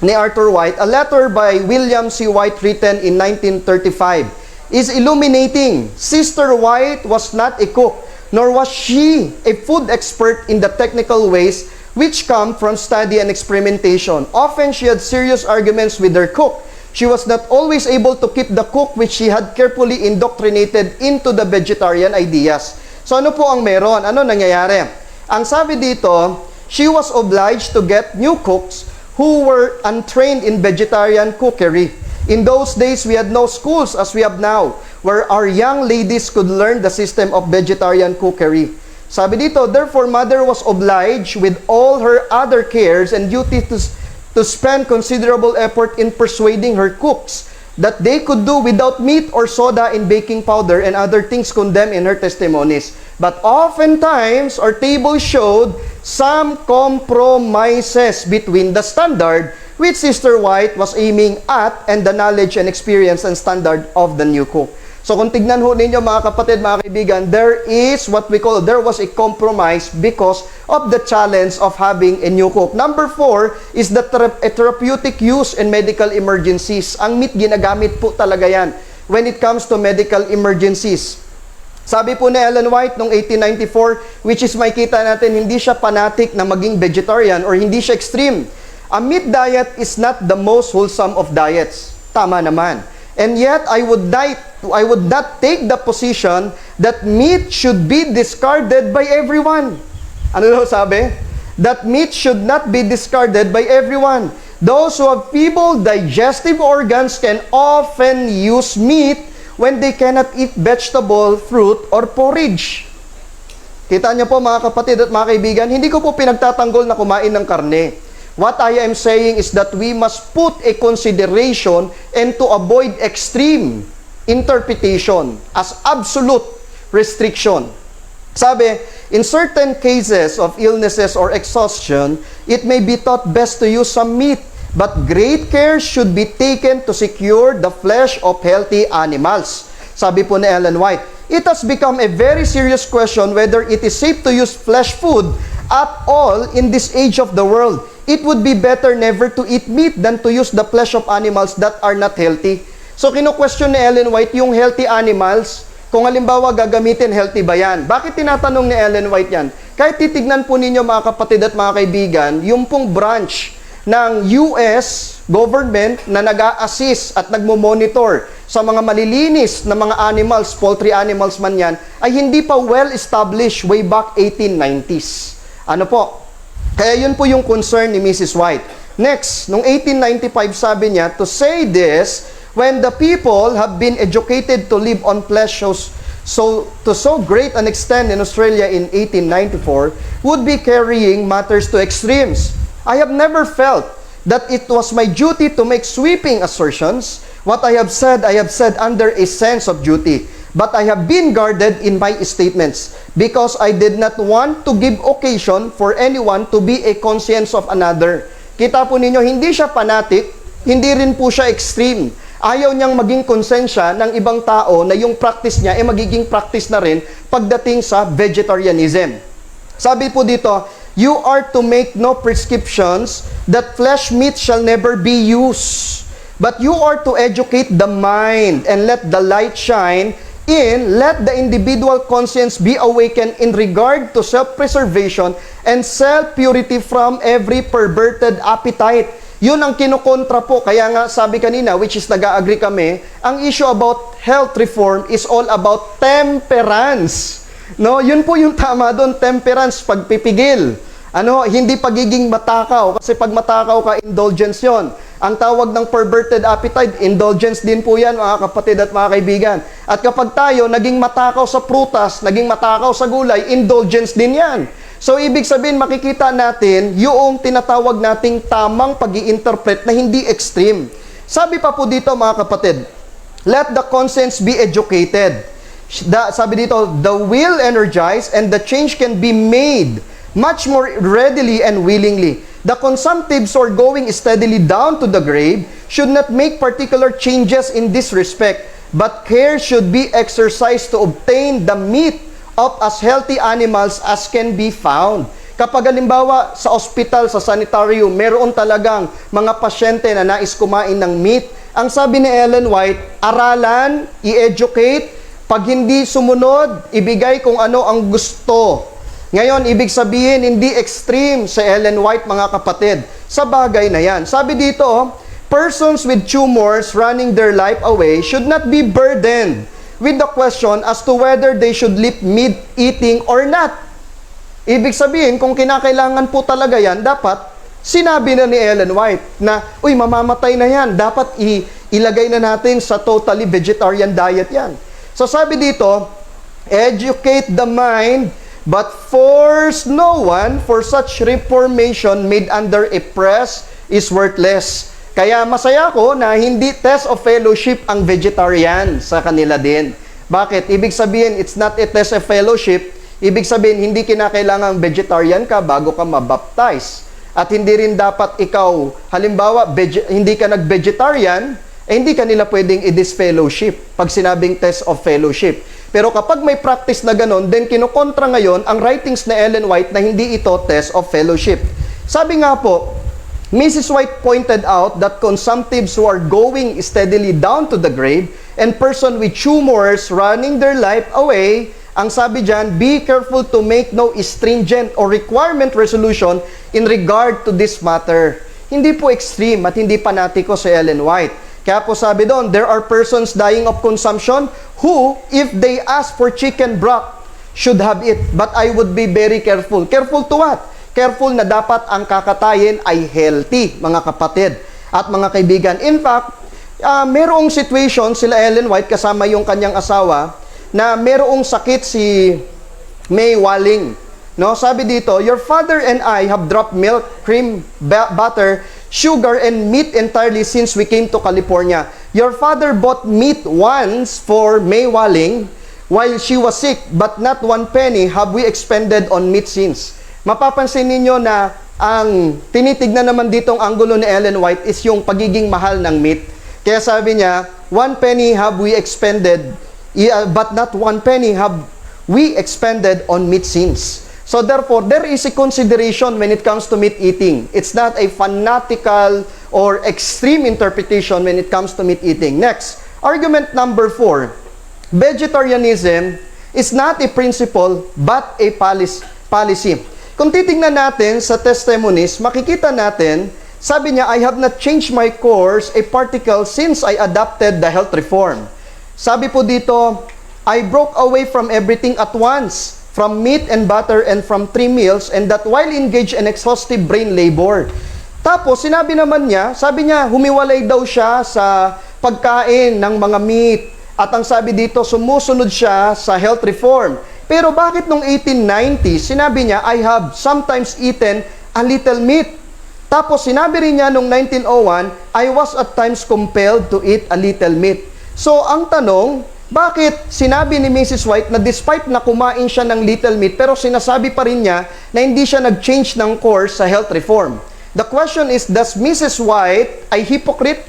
Arthur White, a letter by William C. White written in 1935 is illuminating. Sister White was not a cook, nor was she a food expert in the technical ways which come from study and experimentation. Often she had serious arguments with her cook. She was not always able to keep the cook which she had carefully indoctrinated into the vegetarian ideas. So ano po ang meron? Ano nangyayari? Ang sabi dito, she was obliged to get new cooks who were untrained in vegetarian cookery. In those days, we had no schools as we have now, where our young ladies could learn the system of vegetarian cookery. Sabi dito, therefore, mother was obliged with all her other cares and duties to spend considerable effort in persuading her cooks that they could do without meat or soda in baking powder and other things condemned in her testimonies. But oftentimes, our table showed some compromises between the standard which Sister White was aiming at and the knowledge and experience and standard of the new cook. So kung tignan ho ninyo mga kapatid, mga kaibigan, there was a compromise because of the challenge of having a new cook. Number 4 is the therapeutic use in medical emergencies. Ang meat ginagamit po talaga yan when it comes to medical emergencies. Sabi po ni Ellen White noong 1894, which is makita natin, hindi siya fanatic na maging vegetarian or hindi siya extreme. A meat diet is not the most wholesome of diets. Tama naman. And yet, I would not take the position that meat should be discarded by everyone. Ano daw sabi? That meat should not be discarded by everyone. Those who have feeble digestive organs can often use meat when they cannot eat vegetable, fruit, or porridge. Kita niyo po mga kapatid at mga kaibigan, hindi ko po pinagtatanggol na kumain ng karne. What I am saying is that we must put a consideration and to avoid extreme interpretation as absolute restriction. Sabi, in certain cases of illnesses or exhaustion, it may be thought best to use some meat, but great care should be taken to secure the flesh of healthy animals. Sabi po ni Ellen White, it has become a very serious question whether it is safe to use flesh food at all in this age of the world. It would be better never to eat meat than to use the flesh of animals that are not healthy. So, kino-question ni Ellen White yung healthy animals, kung halimbawa gagamitin, healthy ba yan? Bakit tinatanong ni Ellen White yan? Kahit titignan po ninyo mga kapatid at mga kaibigan, yung pong branch ng US government na nag-a-assist at nagmo-monitor sa mga malilinis na mga animals, poultry animals man yan, ay hindi pa well-established way back 1890s. Ano po? Kaya yun po yung concern ni Mrs. White. Next, noong 1895 sabi niya, to say this, when the people have been educated to live on flesh to so great an extent in Australia in 1894, would be carrying matters to extremes. I have never felt that it was my duty to make sweeping assertions. What I have said under a sense of duty. But I have been guarded in my statements because I did not want to give occasion for anyone to be a conscience of another. Kita po ninyo, hindi siya fanatic, hindi rin po siya extreme. Ayaw niyang maging konsensya ng ibang tao na yung practice niya ay magiging practice na rin pagdating sa vegetarianism. Sabi po dito, you are to make no prescriptions that flesh meat shall never be used. But you are to educate the mind and let the light shine let the individual conscience be awakened in regard to self-preservation and self-purity from every perverted appetite. Yun ang kinukontra po. Kaya nga sabi kanina, which is nag-agree kami, ang issue about health reform is all about temperance. No, yun po yung tama doon, temperance, pagpipigil. Hindi pagiging matakaw. Kasi pag matakaw ka, indulgence yon. Ang tawag ng perverted appetite, indulgence din po yan, mga kapatid at mga kaibigan. At kapag tayo naging matakaw sa prutas, naging matakaw sa gulay, indulgence din yan. So, ibig sabihin, makikita natin yung tinatawag nating tamang pag-i-interpret na hindi extreme. Sabi pa po dito, mga kapatid, let the conscience be educated. Sabi dito, the will energized and the change can be made much more readily and willingly. The consumptives who are going steadily down to the grave should not make particular changes in this respect, but care should be exercised to obtain the meat of as healthy animals as can be found. Kapag halimbawa sa ospital, sa sanitarium, meron talagang mga pasyente na nais kumain ng meat, ang sabi ni Ellen White, aralan, i-educate, pag hindi sumunod, ibigay kung ano ang gusto. Ngayon, ibig sabihin, hindi extreme sa Ellen White, mga kapatid, sa bagay na yan. Sabi dito, persons with tumors running their life away should not be burdened with the question as to whether they should leave meat eating or not. Ibig sabihin, kung kinakailangan po talaga yan, dapat sinabi na ni Ellen White na, uy, mamamatay na yan, dapat ilagay na natin sa totally vegetarian diet yan. So sabi dito, educate the mind, but force no one, for such reformation made under a press is worthless. Kaya masaya ko na hindi test of fellowship ang vegetarian sa kanila din. Bakit? Ibig sabihin, it's not a test of fellowship. Ibig sabihin, hindi kinakailangan vegetarian ka bago ka mabaptize. At hindi rin dapat ikaw, halimbawa, hindi ka nag-vegetarian, hindi ka nila pwedeng i-disfellowship pag sinabing test of fellowship. Pero kapag may practice na ganon, then kinukontra ngayon ang writings na Ellen White na hindi ito test of fellowship. Sabi nga po, Mrs. White pointed out that consumptives who are going steadily down to the grave and person with tumors running their life away, ang sabi dyan, be careful to make no stringent or requirement resolution in regard to this matter. Hindi po extreme at hindi panatiko si Ellen White. Kaya po sabi doon, there are persons dying of consumption who, if they ask for chicken broth, should have it. But I would be very careful. Careful to what? Careful na dapat ang kakatayin ay healthy, mga kapatid at mga kaibigan. In fact, merong situation, sila Ellen White kasama yung kanyang asawa, na merong sakit si May Waling. No, sabi dito, your father and I have dropped milk, cream, butter, sugar, and meat entirely since we came to California. Your father bought meat once for May Waling while she was sick, but not 1 penny have we expended on meat since. Mapapansin ninyo na ang tinitignan naman ditong anggulo ni Ellen White is yung pagiging mahal ng meat. Kaya sabi niya, 1 penny have we expended, but not 1 penny have we expended on meat since. So therefore, there is a consideration when it comes to meat eating. It's not a fanatical or extreme interpretation when it comes to meat eating. Next, argument number 4. Vegetarianism is not a principle but a policy. Kung titingnan natin sa testimonies, makikita natin, sabi niya, I have not changed my course a particle since I adopted the health reform. Sabi po dito, I broke away from everything at once, from meat and butter and from 3 meals, and that while engaged in exhaustive brain labor. Tapos, sinabi naman niya, sabi niya, humiwalay daw siya sa pagkain ng mga meat. At ang sabi dito, sumusunod siya sa health reform. Pero bakit nung 1890, sinabi niya, I have sometimes eaten a little meat. Tapos, sinabi rin niya nung 1901, I was at times compelled to eat a little meat. So, ang tanong, bakit sinabi ni Mrs. White na despite na kumain siya ng little meat, pero sinasabi pa rin niya na hindi siya nag-change ng course sa health reform? The question is, does Mrs. White ay hypocrite?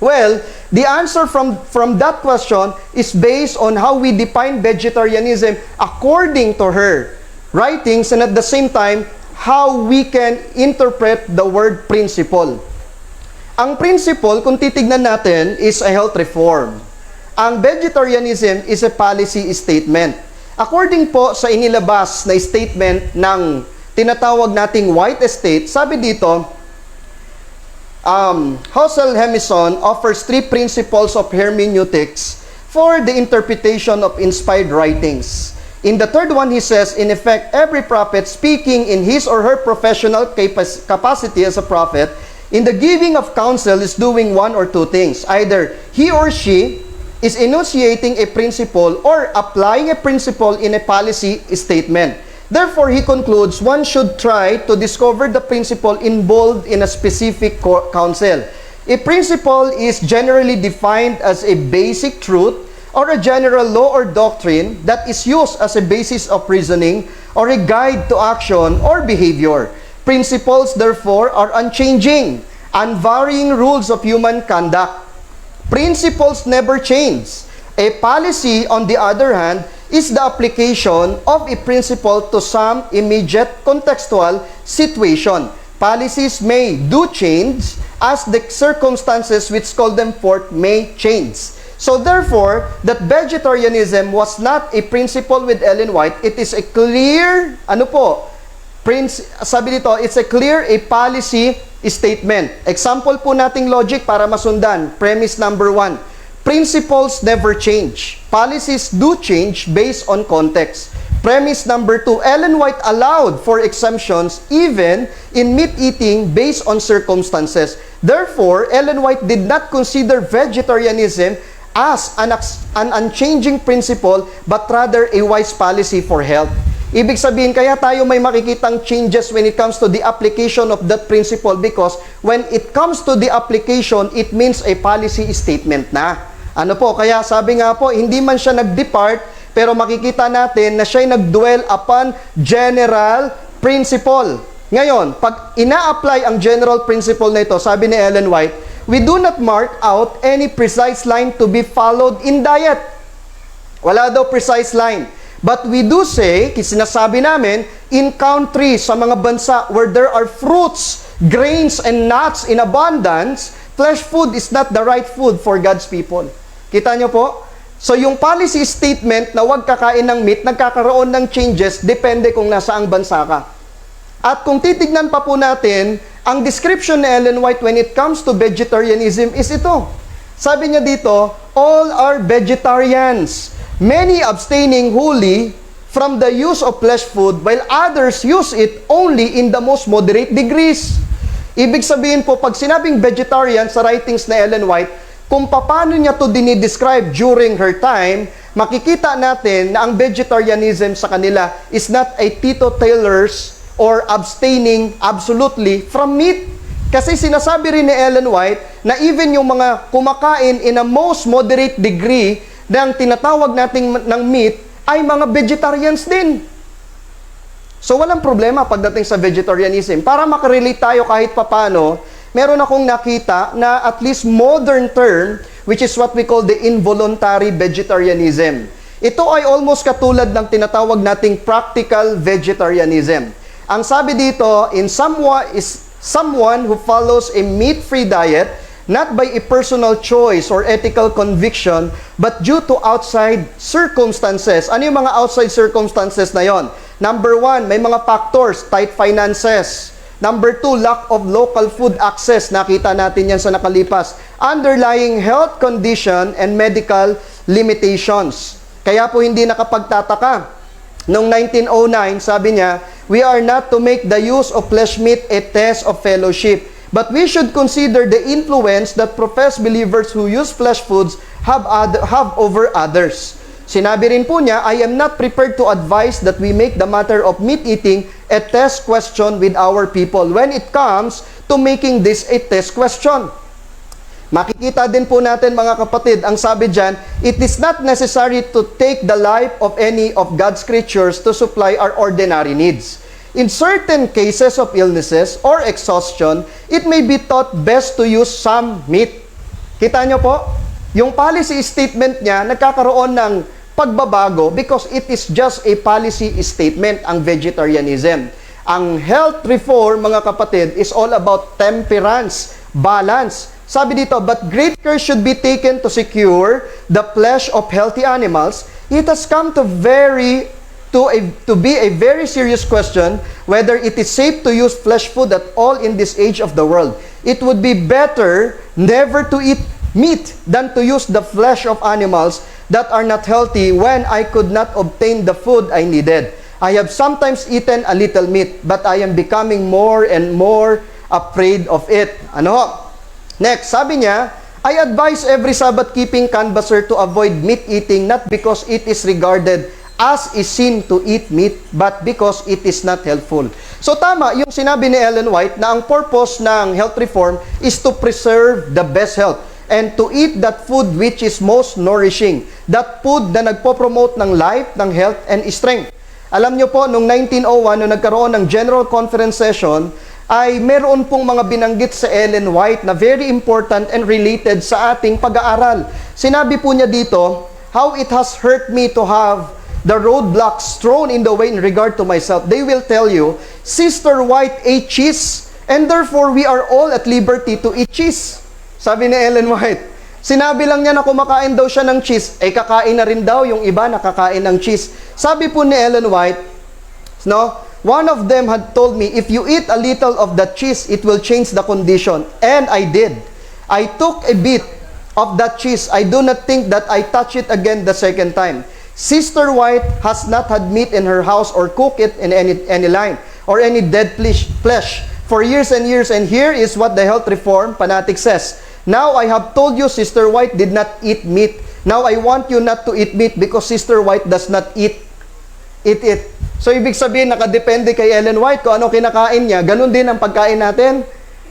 Well, the answer from that question is based on how we define vegetarianism according to her writings, and at the same time, how we can interpret the word principle. Ang principle, kung titignan natin, is a health reform. Ang vegetarianism is a policy statement. According po sa inilabas na statement ng tinatawag nating White Estate, sabi dito, Husserl Hemison offers 3 principles of hermeneutics for the interpretation of inspired writings. In the third one, he says, in effect, every prophet speaking in his or her professional capacity as a prophet, in the giving of counsel is doing 1 or 2 things. Either he or she is enunciating a principle or applying a principle in a policy statement. Therefore, he concludes, one should try to discover the principle involved in a specific counsel. A principle is generally defined as a basic truth or a general law or doctrine that is used as a basis of reasoning or a guide to action or behavior. Principles, therefore, are unchanging, unvarying rules of human conduct. Principles never change. A policy, on the other hand, is the application of a principle to some immediate contextual situation. Policies may do change as the circumstances which call them forth may change. So therefore, that vegetarianism was not a principle with Ellen White. It is a clear, sabi dito, it's a clear, a policy statement. Example po nating logic para masundan. Premise number 1. Principles never change. Policies do change based on context. Premise number 2, Ellen White allowed for exemptions even in meat eating based on circumstances. Therefore, Ellen White did not consider vegetarianism as an unchanging principle but rather a wise policy for health. Ibig sabihin, kaya tayo may makikitang changes when it comes to the application of that principle because when it comes to the application, it means a policy statement na. Ano po, kaya sabi nga po, hindi man siya nag-depart, pero makikita natin na siya'y nag-dwell upon general principle. Ngayon, pag ina-apply ang general principle na ito, sabi ni Ellen White, we do not mark out any precise line to be followed in diet. Wala daw precise line. But we do say, sinasabi namin, in countries, sa mga bansa where there are fruits, grains, and nuts in abundance, flesh food is not the right food for God's people. Kita nyo po? So yung policy statement na huwag kakain ng meat, nagkakaroon ng changes, depende kung nasaang bansa ka. At kung titignan pa po natin, ang description ni Ellen White when it comes to vegetarianism is ito. Sabi niya dito, all are vegetarians, many abstaining wholly from the use of flesh food, while others use it only in the most moderate degrees. Ibig sabihin po, pag sinabing vegetarian sa writings ni Ellen White, kung paano niya to dinidescribe during her time, makikita natin na ang vegetarianism sa kanila is not a teetotalers or abstaining absolutely from meat. Kasi sinasabi rin ni Ellen White na even yung mga kumakain in a most moderate degree ng tinatawag nating ng meat ay mga vegetarians din. So walang problema pagdating sa vegetarianism. Para makarelate tayo kahit papano, meron akong nakita na at least modern term, which is what we call the involuntary vegetarianism. Ito ay almost katulad ng tinatawag nating practical vegetarianism. Ang sabi dito, someone who follows a meat-free diet, not by a personal choice or ethical conviction, but due to outside circumstances. Ano yung mga outside circumstances na yon? Number 1, may mga factors, tight finances. Number 2, lack of local food access. Nakita natin yan sa nakalipas. Underlying health condition and medical limitations. Kaya po hindi nakapagtataka. Noong 1909, sabi niya, we are not to make the use of flesh meat a test of fellowship, but we should consider the influence that professed believers who use flesh foods have over others. Sinabi rin po niya, I am not prepared to advise that we make the matter of meat eating a test question with our people when it comes to making this a test question. Makikita din po natin mga kapatid, ang sabi dyan, it is not necessary to take the life of any of God's creatures to supply our ordinary needs. In certain cases of illnesses or exhaustion, it may be thought best to use some meat. Kita nyo po? Yung policy statement niya, nagkakaroon ng pagbabago because it is just a policy statement, ang vegetarianism. Ang health reform, mga kapatid, is all about temperance, balance. Sabi dito, but great care should be taken to secure the flesh of healthy animals. It has come to be a very serious question whether it is safe to use flesh food at all in this age of the world. It would be better never to eat meat than to use the flesh of animals that are not healthy when I could not obtain the food I needed. I have sometimes eaten a little meat, but I am becoming more and more afraid of it. Ano? Next, sabi niya, I advise every Sabbath-keeping canvasser to avoid meat eating not because it is regarded as a sin to eat meat, but because it is not healthful. So tama, yung sinabi ni Ellen White na ang purpose ng health reform is to preserve the best health. and to eat that food which is most nourishing. That food na nagpo-promote ng life, ng health, and strength. Alam nyo po, noong 1901, nung nagkaroon ng General Conference Session, ay meron pong mga binanggit sa Ellen White na very important and related sa ating pag-aaral. Sinabi po niya dito, how it has hurt me to have the roadblocks thrown in the way in regard to myself. They will tell you, Sister White ate cheese, and therefore we are all at liberty to eat cheese. Sabi ni Ellen White. Sinabi lang niya na kumakain daw siya ng cheese, ay kakain na rin daw yung iba na kakain ng cheese. Sabi po ni Ellen White, no, one of them had told me, if you eat a little of that cheese, it will change the condition. And I did. I took a bit of that cheese. I do not think that I touch it again the second time. Sister White has not had meat in her house or cook it in any line or any dead flesh for years and years. And here is what the health reform fanatic says. Now I have told you Sister White did not eat meat. Now I want you not to eat meat because Sister White does not eat it. So ibig sabihin, nakadepende kay Ellen White kung ano kinakain niya. Ganun din ang pagkain natin.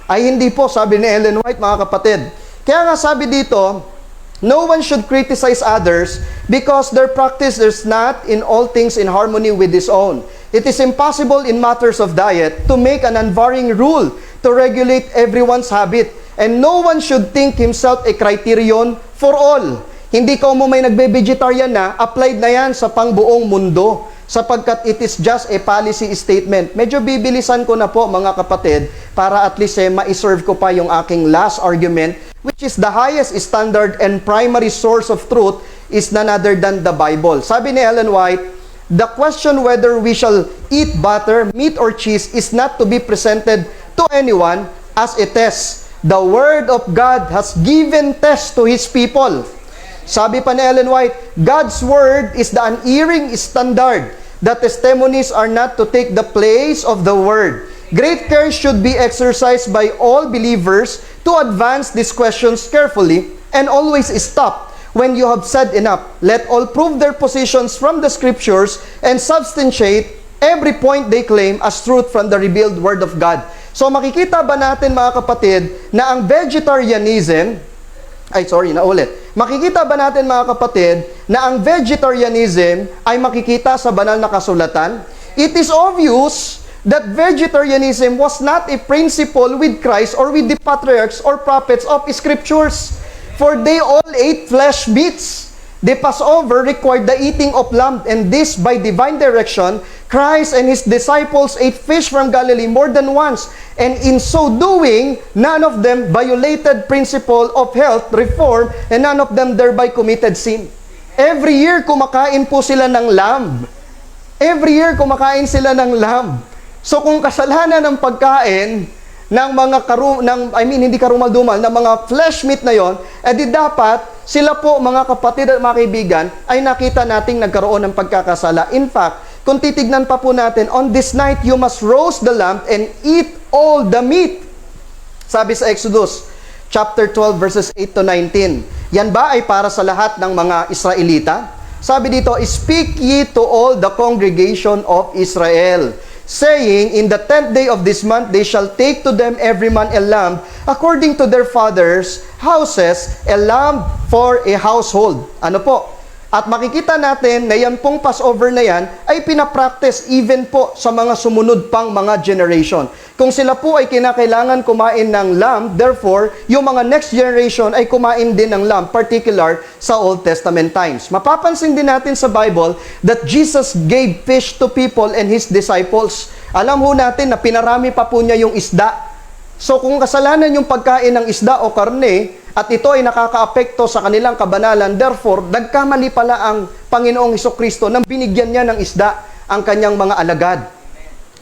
Ay hindi po, sabi ni Ellen White, mga kapatid. Kaya nga sabi dito, no one should criticize others because their practice is not in all things in harmony with his own. It is impossible in matters of diet to make an unvarying rule to regulate everyone's habit. And no one should think himself a criterion for all. Hindi ka mo may nagbe-vegetarian na, applied na yan sa pangbuong mundo. Sapagkat it is just a policy statement. Medyo bibilisan ko na po mga kapatid para at least ma-serve ko pa yung aking last argument, which is the highest standard and primary source of truth is none other than the Bible. Sabi ni Ellen White, the question whether we shall eat butter, meat, or cheese is not to be presented to anyone as a test. The Word of God has given test to His people. Sabi pa ni Ellen White, God's Word is the unerring standard. The testimonies are not to take the place of the Word. Great care should be exercised by all believers to advance these questions carefully and always stop when you have said enough. Let all prove their positions from the Scriptures and substantiate every point they claim as truth from the revealed Word of God. So makikita ba natin mga kapatid na ang vegetarianism, makikita ba natin mga kapatid na ang vegetarianism ay makikita sa banal na kasulatan? It is obvious that vegetarianism was not a principle with Christ or with the patriarchs or prophets of Scriptures. For they all ate flesh meats. The Passover required the eating of lamb, and this by divine direction. Christ and His disciples ate fish from Galilee more than once, and in so doing, none of them violated principle of health reform, and none of them thereby committed sin. Every year, kumakain po sila ng lamb. Every year, kumakain sila ng lamb. So kung kasalanan ng pagkain ng mga hindi karumal-dumal, ng mga flesh meat na yon, edi dapat sila po mga kapatid at mga kaibigan ay nakita nating nagkaroon ng pagkakasala. In fact, kung titignan pa po natin, on this night you must roast the lamb and eat all the meat. Sabi sa Exodus chapter 12 verses 8 to 19. Yan ba ay para sa lahat ng mga Israelita? Sabi dito, speak ye to all the congregation of Israel, saying, in the 10th day of this month they shall take to them every man a lamb according to their fathers' houses, a lamb for a household. Ano po? At makikita natin na yan pong Passover na yan ay pinapractice even po sa mga sumunod pang mga generation. Kung sila po ay kinakailangan kumain ng lamb, therefore, yung mga next generation ay kumain din ng lamb, particular sa Old Testament times. Mapapansin din natin sa Bible that Jesus gave fish to people and His disciples. Alam ho natin na pinarami pa po niya yung isda. So kung kasalanan yung pagkain ng isda o karne, at ito ay nakakaapekto sa kanilang kabanalan, therefore, nagkamali pala ang Panginoong Hesukristo nang binigyan niya ng isda ang kanyang mga alagad.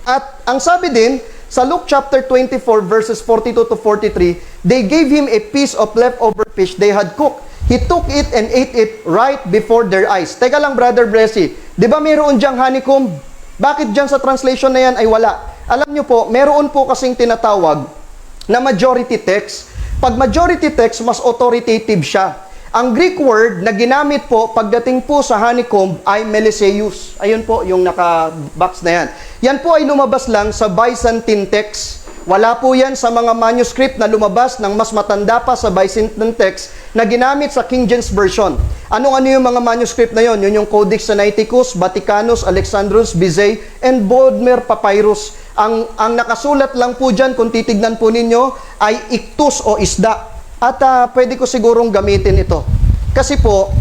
At ang sabi din, sa Luke chapter 24 verses 42 to 43, they gave Him a piece of leftover fish they had cooked. He took it and ate it right before their eyes. Teka lang, Brother Blessy, di ba mayroon diyang honeycomb? Bakit dyan sa translation na yan ay wala? Alam niyo po, meron po kasing tinatawag na majority text. Pag majority text, mas authoritative siya. Ang Greek word na ginamit po pagdating po sa honeycomb ay Meliseus. Ayun po yung naka-box na yan. Yan po ay lumabas lang sa Byzantine text. Wala po yan sa mga manuscript na lumabas ng mas matanda pa sa Byzantine text na ginamit sa King James Version. Ano-ano yung mga manuscript na yon? Yun yung Codex Sinaiticus, Vaticanus, Alexandrinus, Bizet, and Bodmer Papyrus. Ang nakasulat lang po dyan, kung titignan po ninyo, ay iktus o isda. At pwede ko sigurong gamitin ito. Kasi po,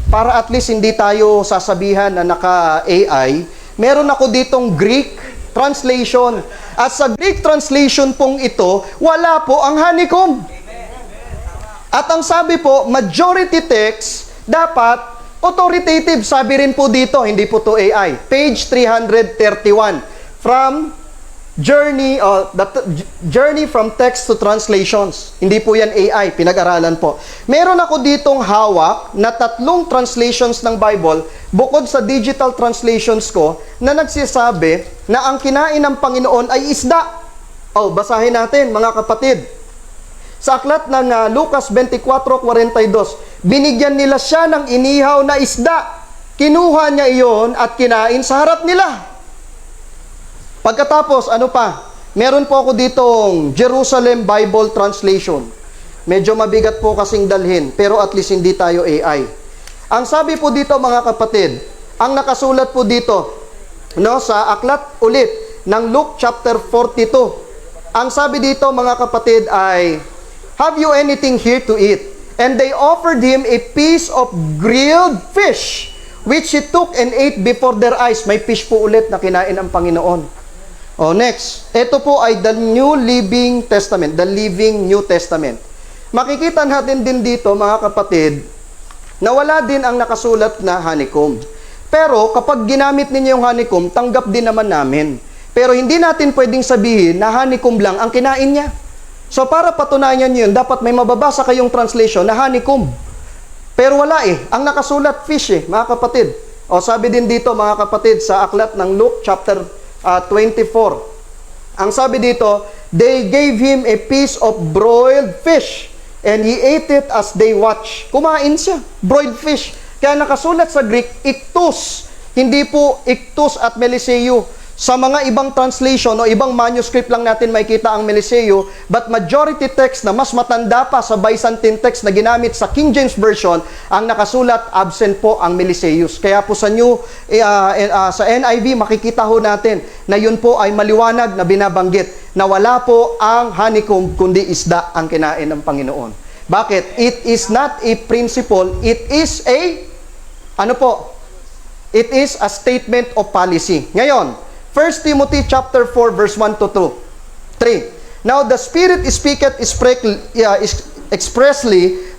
para at least hindi tayo sasabihan na naka-AI, meron ako ditong Greek translation. At sa Greek translation pong ito, wala po ang honeycomb. At ang sabi po, majority text, dapat authoritative. Sabi rin po dito, hindi po to AI. Page 331. From Journey from Text to Translations. Hindi po yan AI, pinag-aralan po. Meron ako ditong hawak na 3 translations ng Bible bukod sa digital translations ko na nagsisabi na ang kinain ng Panginoon ay isda. Basahin natin mga kapatid. Sa aklat ng Lucas 24:42, binigyan nila siya ng inihaw na isda. Kinuha niya iyon at kinain sa harap nila. Pagkatapos, ano pa? Meron po ako ditong Jerusalem Bible Translation. Medyo mabigat po kasing dalhin, pero at least hindi tayo AI. Ang sabi po dito mga kapatid, ang nakasulat po dito, sa aklat ulit ng Luke chapter 42. Ang sabi dito mga kapatid ay, "Have you anything here to eat?" And they offered him a piece of grilled fish, which he took and ate before their eyes. May fish po ulit na kinain ng Panginoon. Next. Ito po ay the New Living Testament, the Living New Testament. Makikita natin din dito, mga kapatid, na wala din ang nakasulat na honeycomb. Pero kapag ginamit ninyo yung honeycomb, tanggap din naman namin. Pero hindi natin pwedeng sabihin na honeycomb lang ang kinain niya. So para patunayan yun, dapat may mababasa kayong translation na honeycomb. Pero wala Ang nakasulat fish mga kapatid. Sabi din dito mga kapatid sa aklat ng Luke chapter 24. Ang sabi dito, they gave him a piece of broiled fish and he ate it as they watched. Kumain siya, broiled fish. Kaya nakasulat sa Greek, iktus. Hindi po iktus at meliseo. Sa mga ibang translation o ibang manuscript lang natin makikita ang meliseo, but majority text na mas matanda pa sa Byzantine text na ginamit sa King James Version, ang nakasulat, absent po ang meliseus. Kaya po sa sa NIV, makikita ho natin na yun po ay maliwanag na binabanggit na wala po ang honeycomb, kundi isda ang kinain ng Panginoon. Bakit? It is not a principle, it is it is a statement of policy. Ngayon, 1 Timothy chapter 4 verse 1 to 3. Now the Spirit speaketh expressly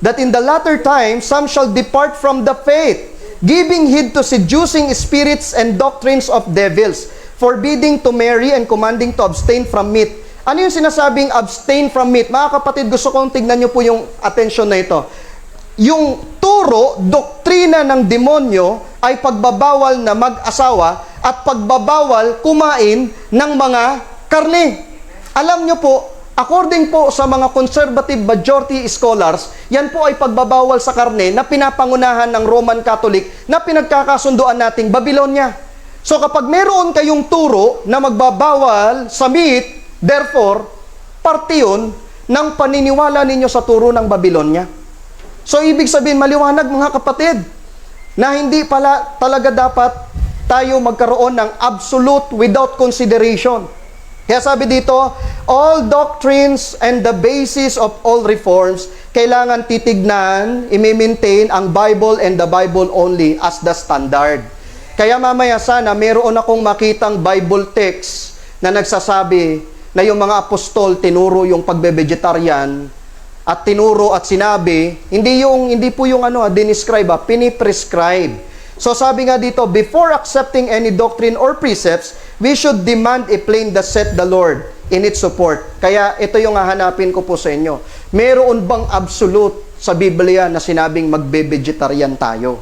that in the latter time some shall depart from the faith, giving heed to seducing spirits and doctrines of devils, forbidding to marry and commanding to abstain from meat. Ano yung sinasabing abstain from meat? Mga kapatid, gusto kong tignan nyo po yung attention na ito. Yung turo, doktrina ng demonyo ay pagbabawal na mag-asawa at pagbabawal kumain ng mga karne. Alam nyo po, according po sa mga conservative majority scholars, yan po ay pagbabawal sa karne na pinapangunahan ng Roman Catholic na pinagkakasunduan nating Babylonia. So kapag meron kayong turo na magbabawal sa meat, therefore, parte yun ng paniniwala ninyo sa turo ng Babylonia. So, ibig sabihin, maliwanag mga kapatid, na hindi pala talaga dapat tayo magkaroon ng absolute without consideration. Kaya sabi dito, all doctrines and the basis of all reforms, kailangan titignan, i-maintain ang Bible and the Bible only as the standard. Kaya mamaya sana, meron akong makitang Bible text na nagsasabi na yung mga apostol tinuro yung pagbe-vegetarian, at tinuro at sinabi, hindi po yung dinescribe, piniprescribe. So sabi nga dito, before accepting any doctrine or precepts, we should demand a plain thus saith the Lord in its support. Kaya ito yung hahanapin ko po sa inyo. Meron bang absolute sa Biblia na sinabing magbe-vegetarian tayo?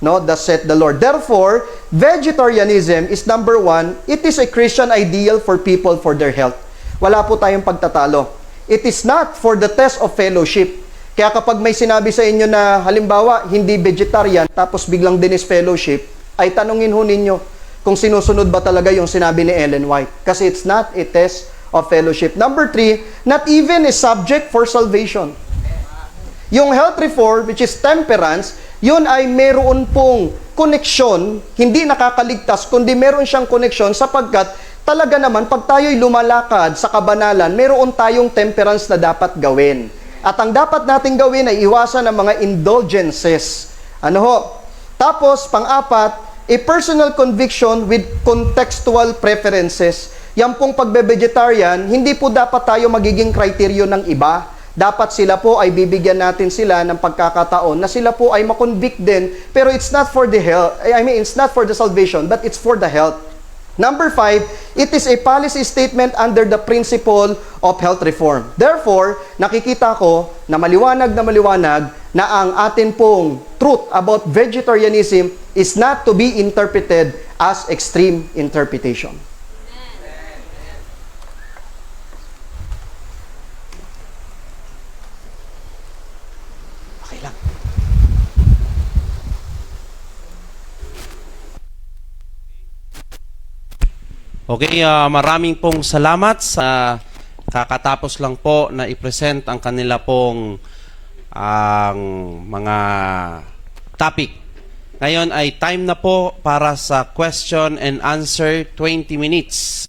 No, thus saith the Lord. Therefore, vegetarianism is number 1, it is a Christian ideal for people for their health. Wala po tayong pagtatalo. It is not for the test of fellowship. Kaya kapag may sinabi sa inyo na halimbawa hindi vegetarian tapos biglang dinis fellowship, ay tanungin ho ninyo kung sinusunod ba talaga yung sinabi ni Ellen White. Kasi it's not a test of fellowship. Number 3, not even a subject for salvation. Yung health reform, which is temperance, yun ay meron pong koneksyon, hindi nakakaligtas, kundi meron siyang koneksyon sapagkat talaga naman, pag tayo'y lumalakad sa kabanalan, meron tayong temperance na dapat gawin. At ang dapat nating gawin ay iwasan ng mga indulgences. Ano ho? Tapos, pang-apat, a personal conviction with contextual preferences. Yan pong pagbe-vegetarian, hindi po dapat tayo magiging kriteriyo ng iba. Dapat sila po ay bibigyan natin sila ng pagkakataon na sila po ay makonvict din, pero it's not for the health. It's not for the salvation, but it's for the health. Number 5, it is a policy statement under the principle of health reform. Therefore, nakikita ko na maliwanag na ang atin pong truth about vegetarianism is not to be interpreted as extreme interpretation. Okay lang. Okay, maraming pong salamat sa kakatapos lang po na i-present ang kanila pong ang mga topic. Ngayon ay time na po para sa question and answer, 20 minutes.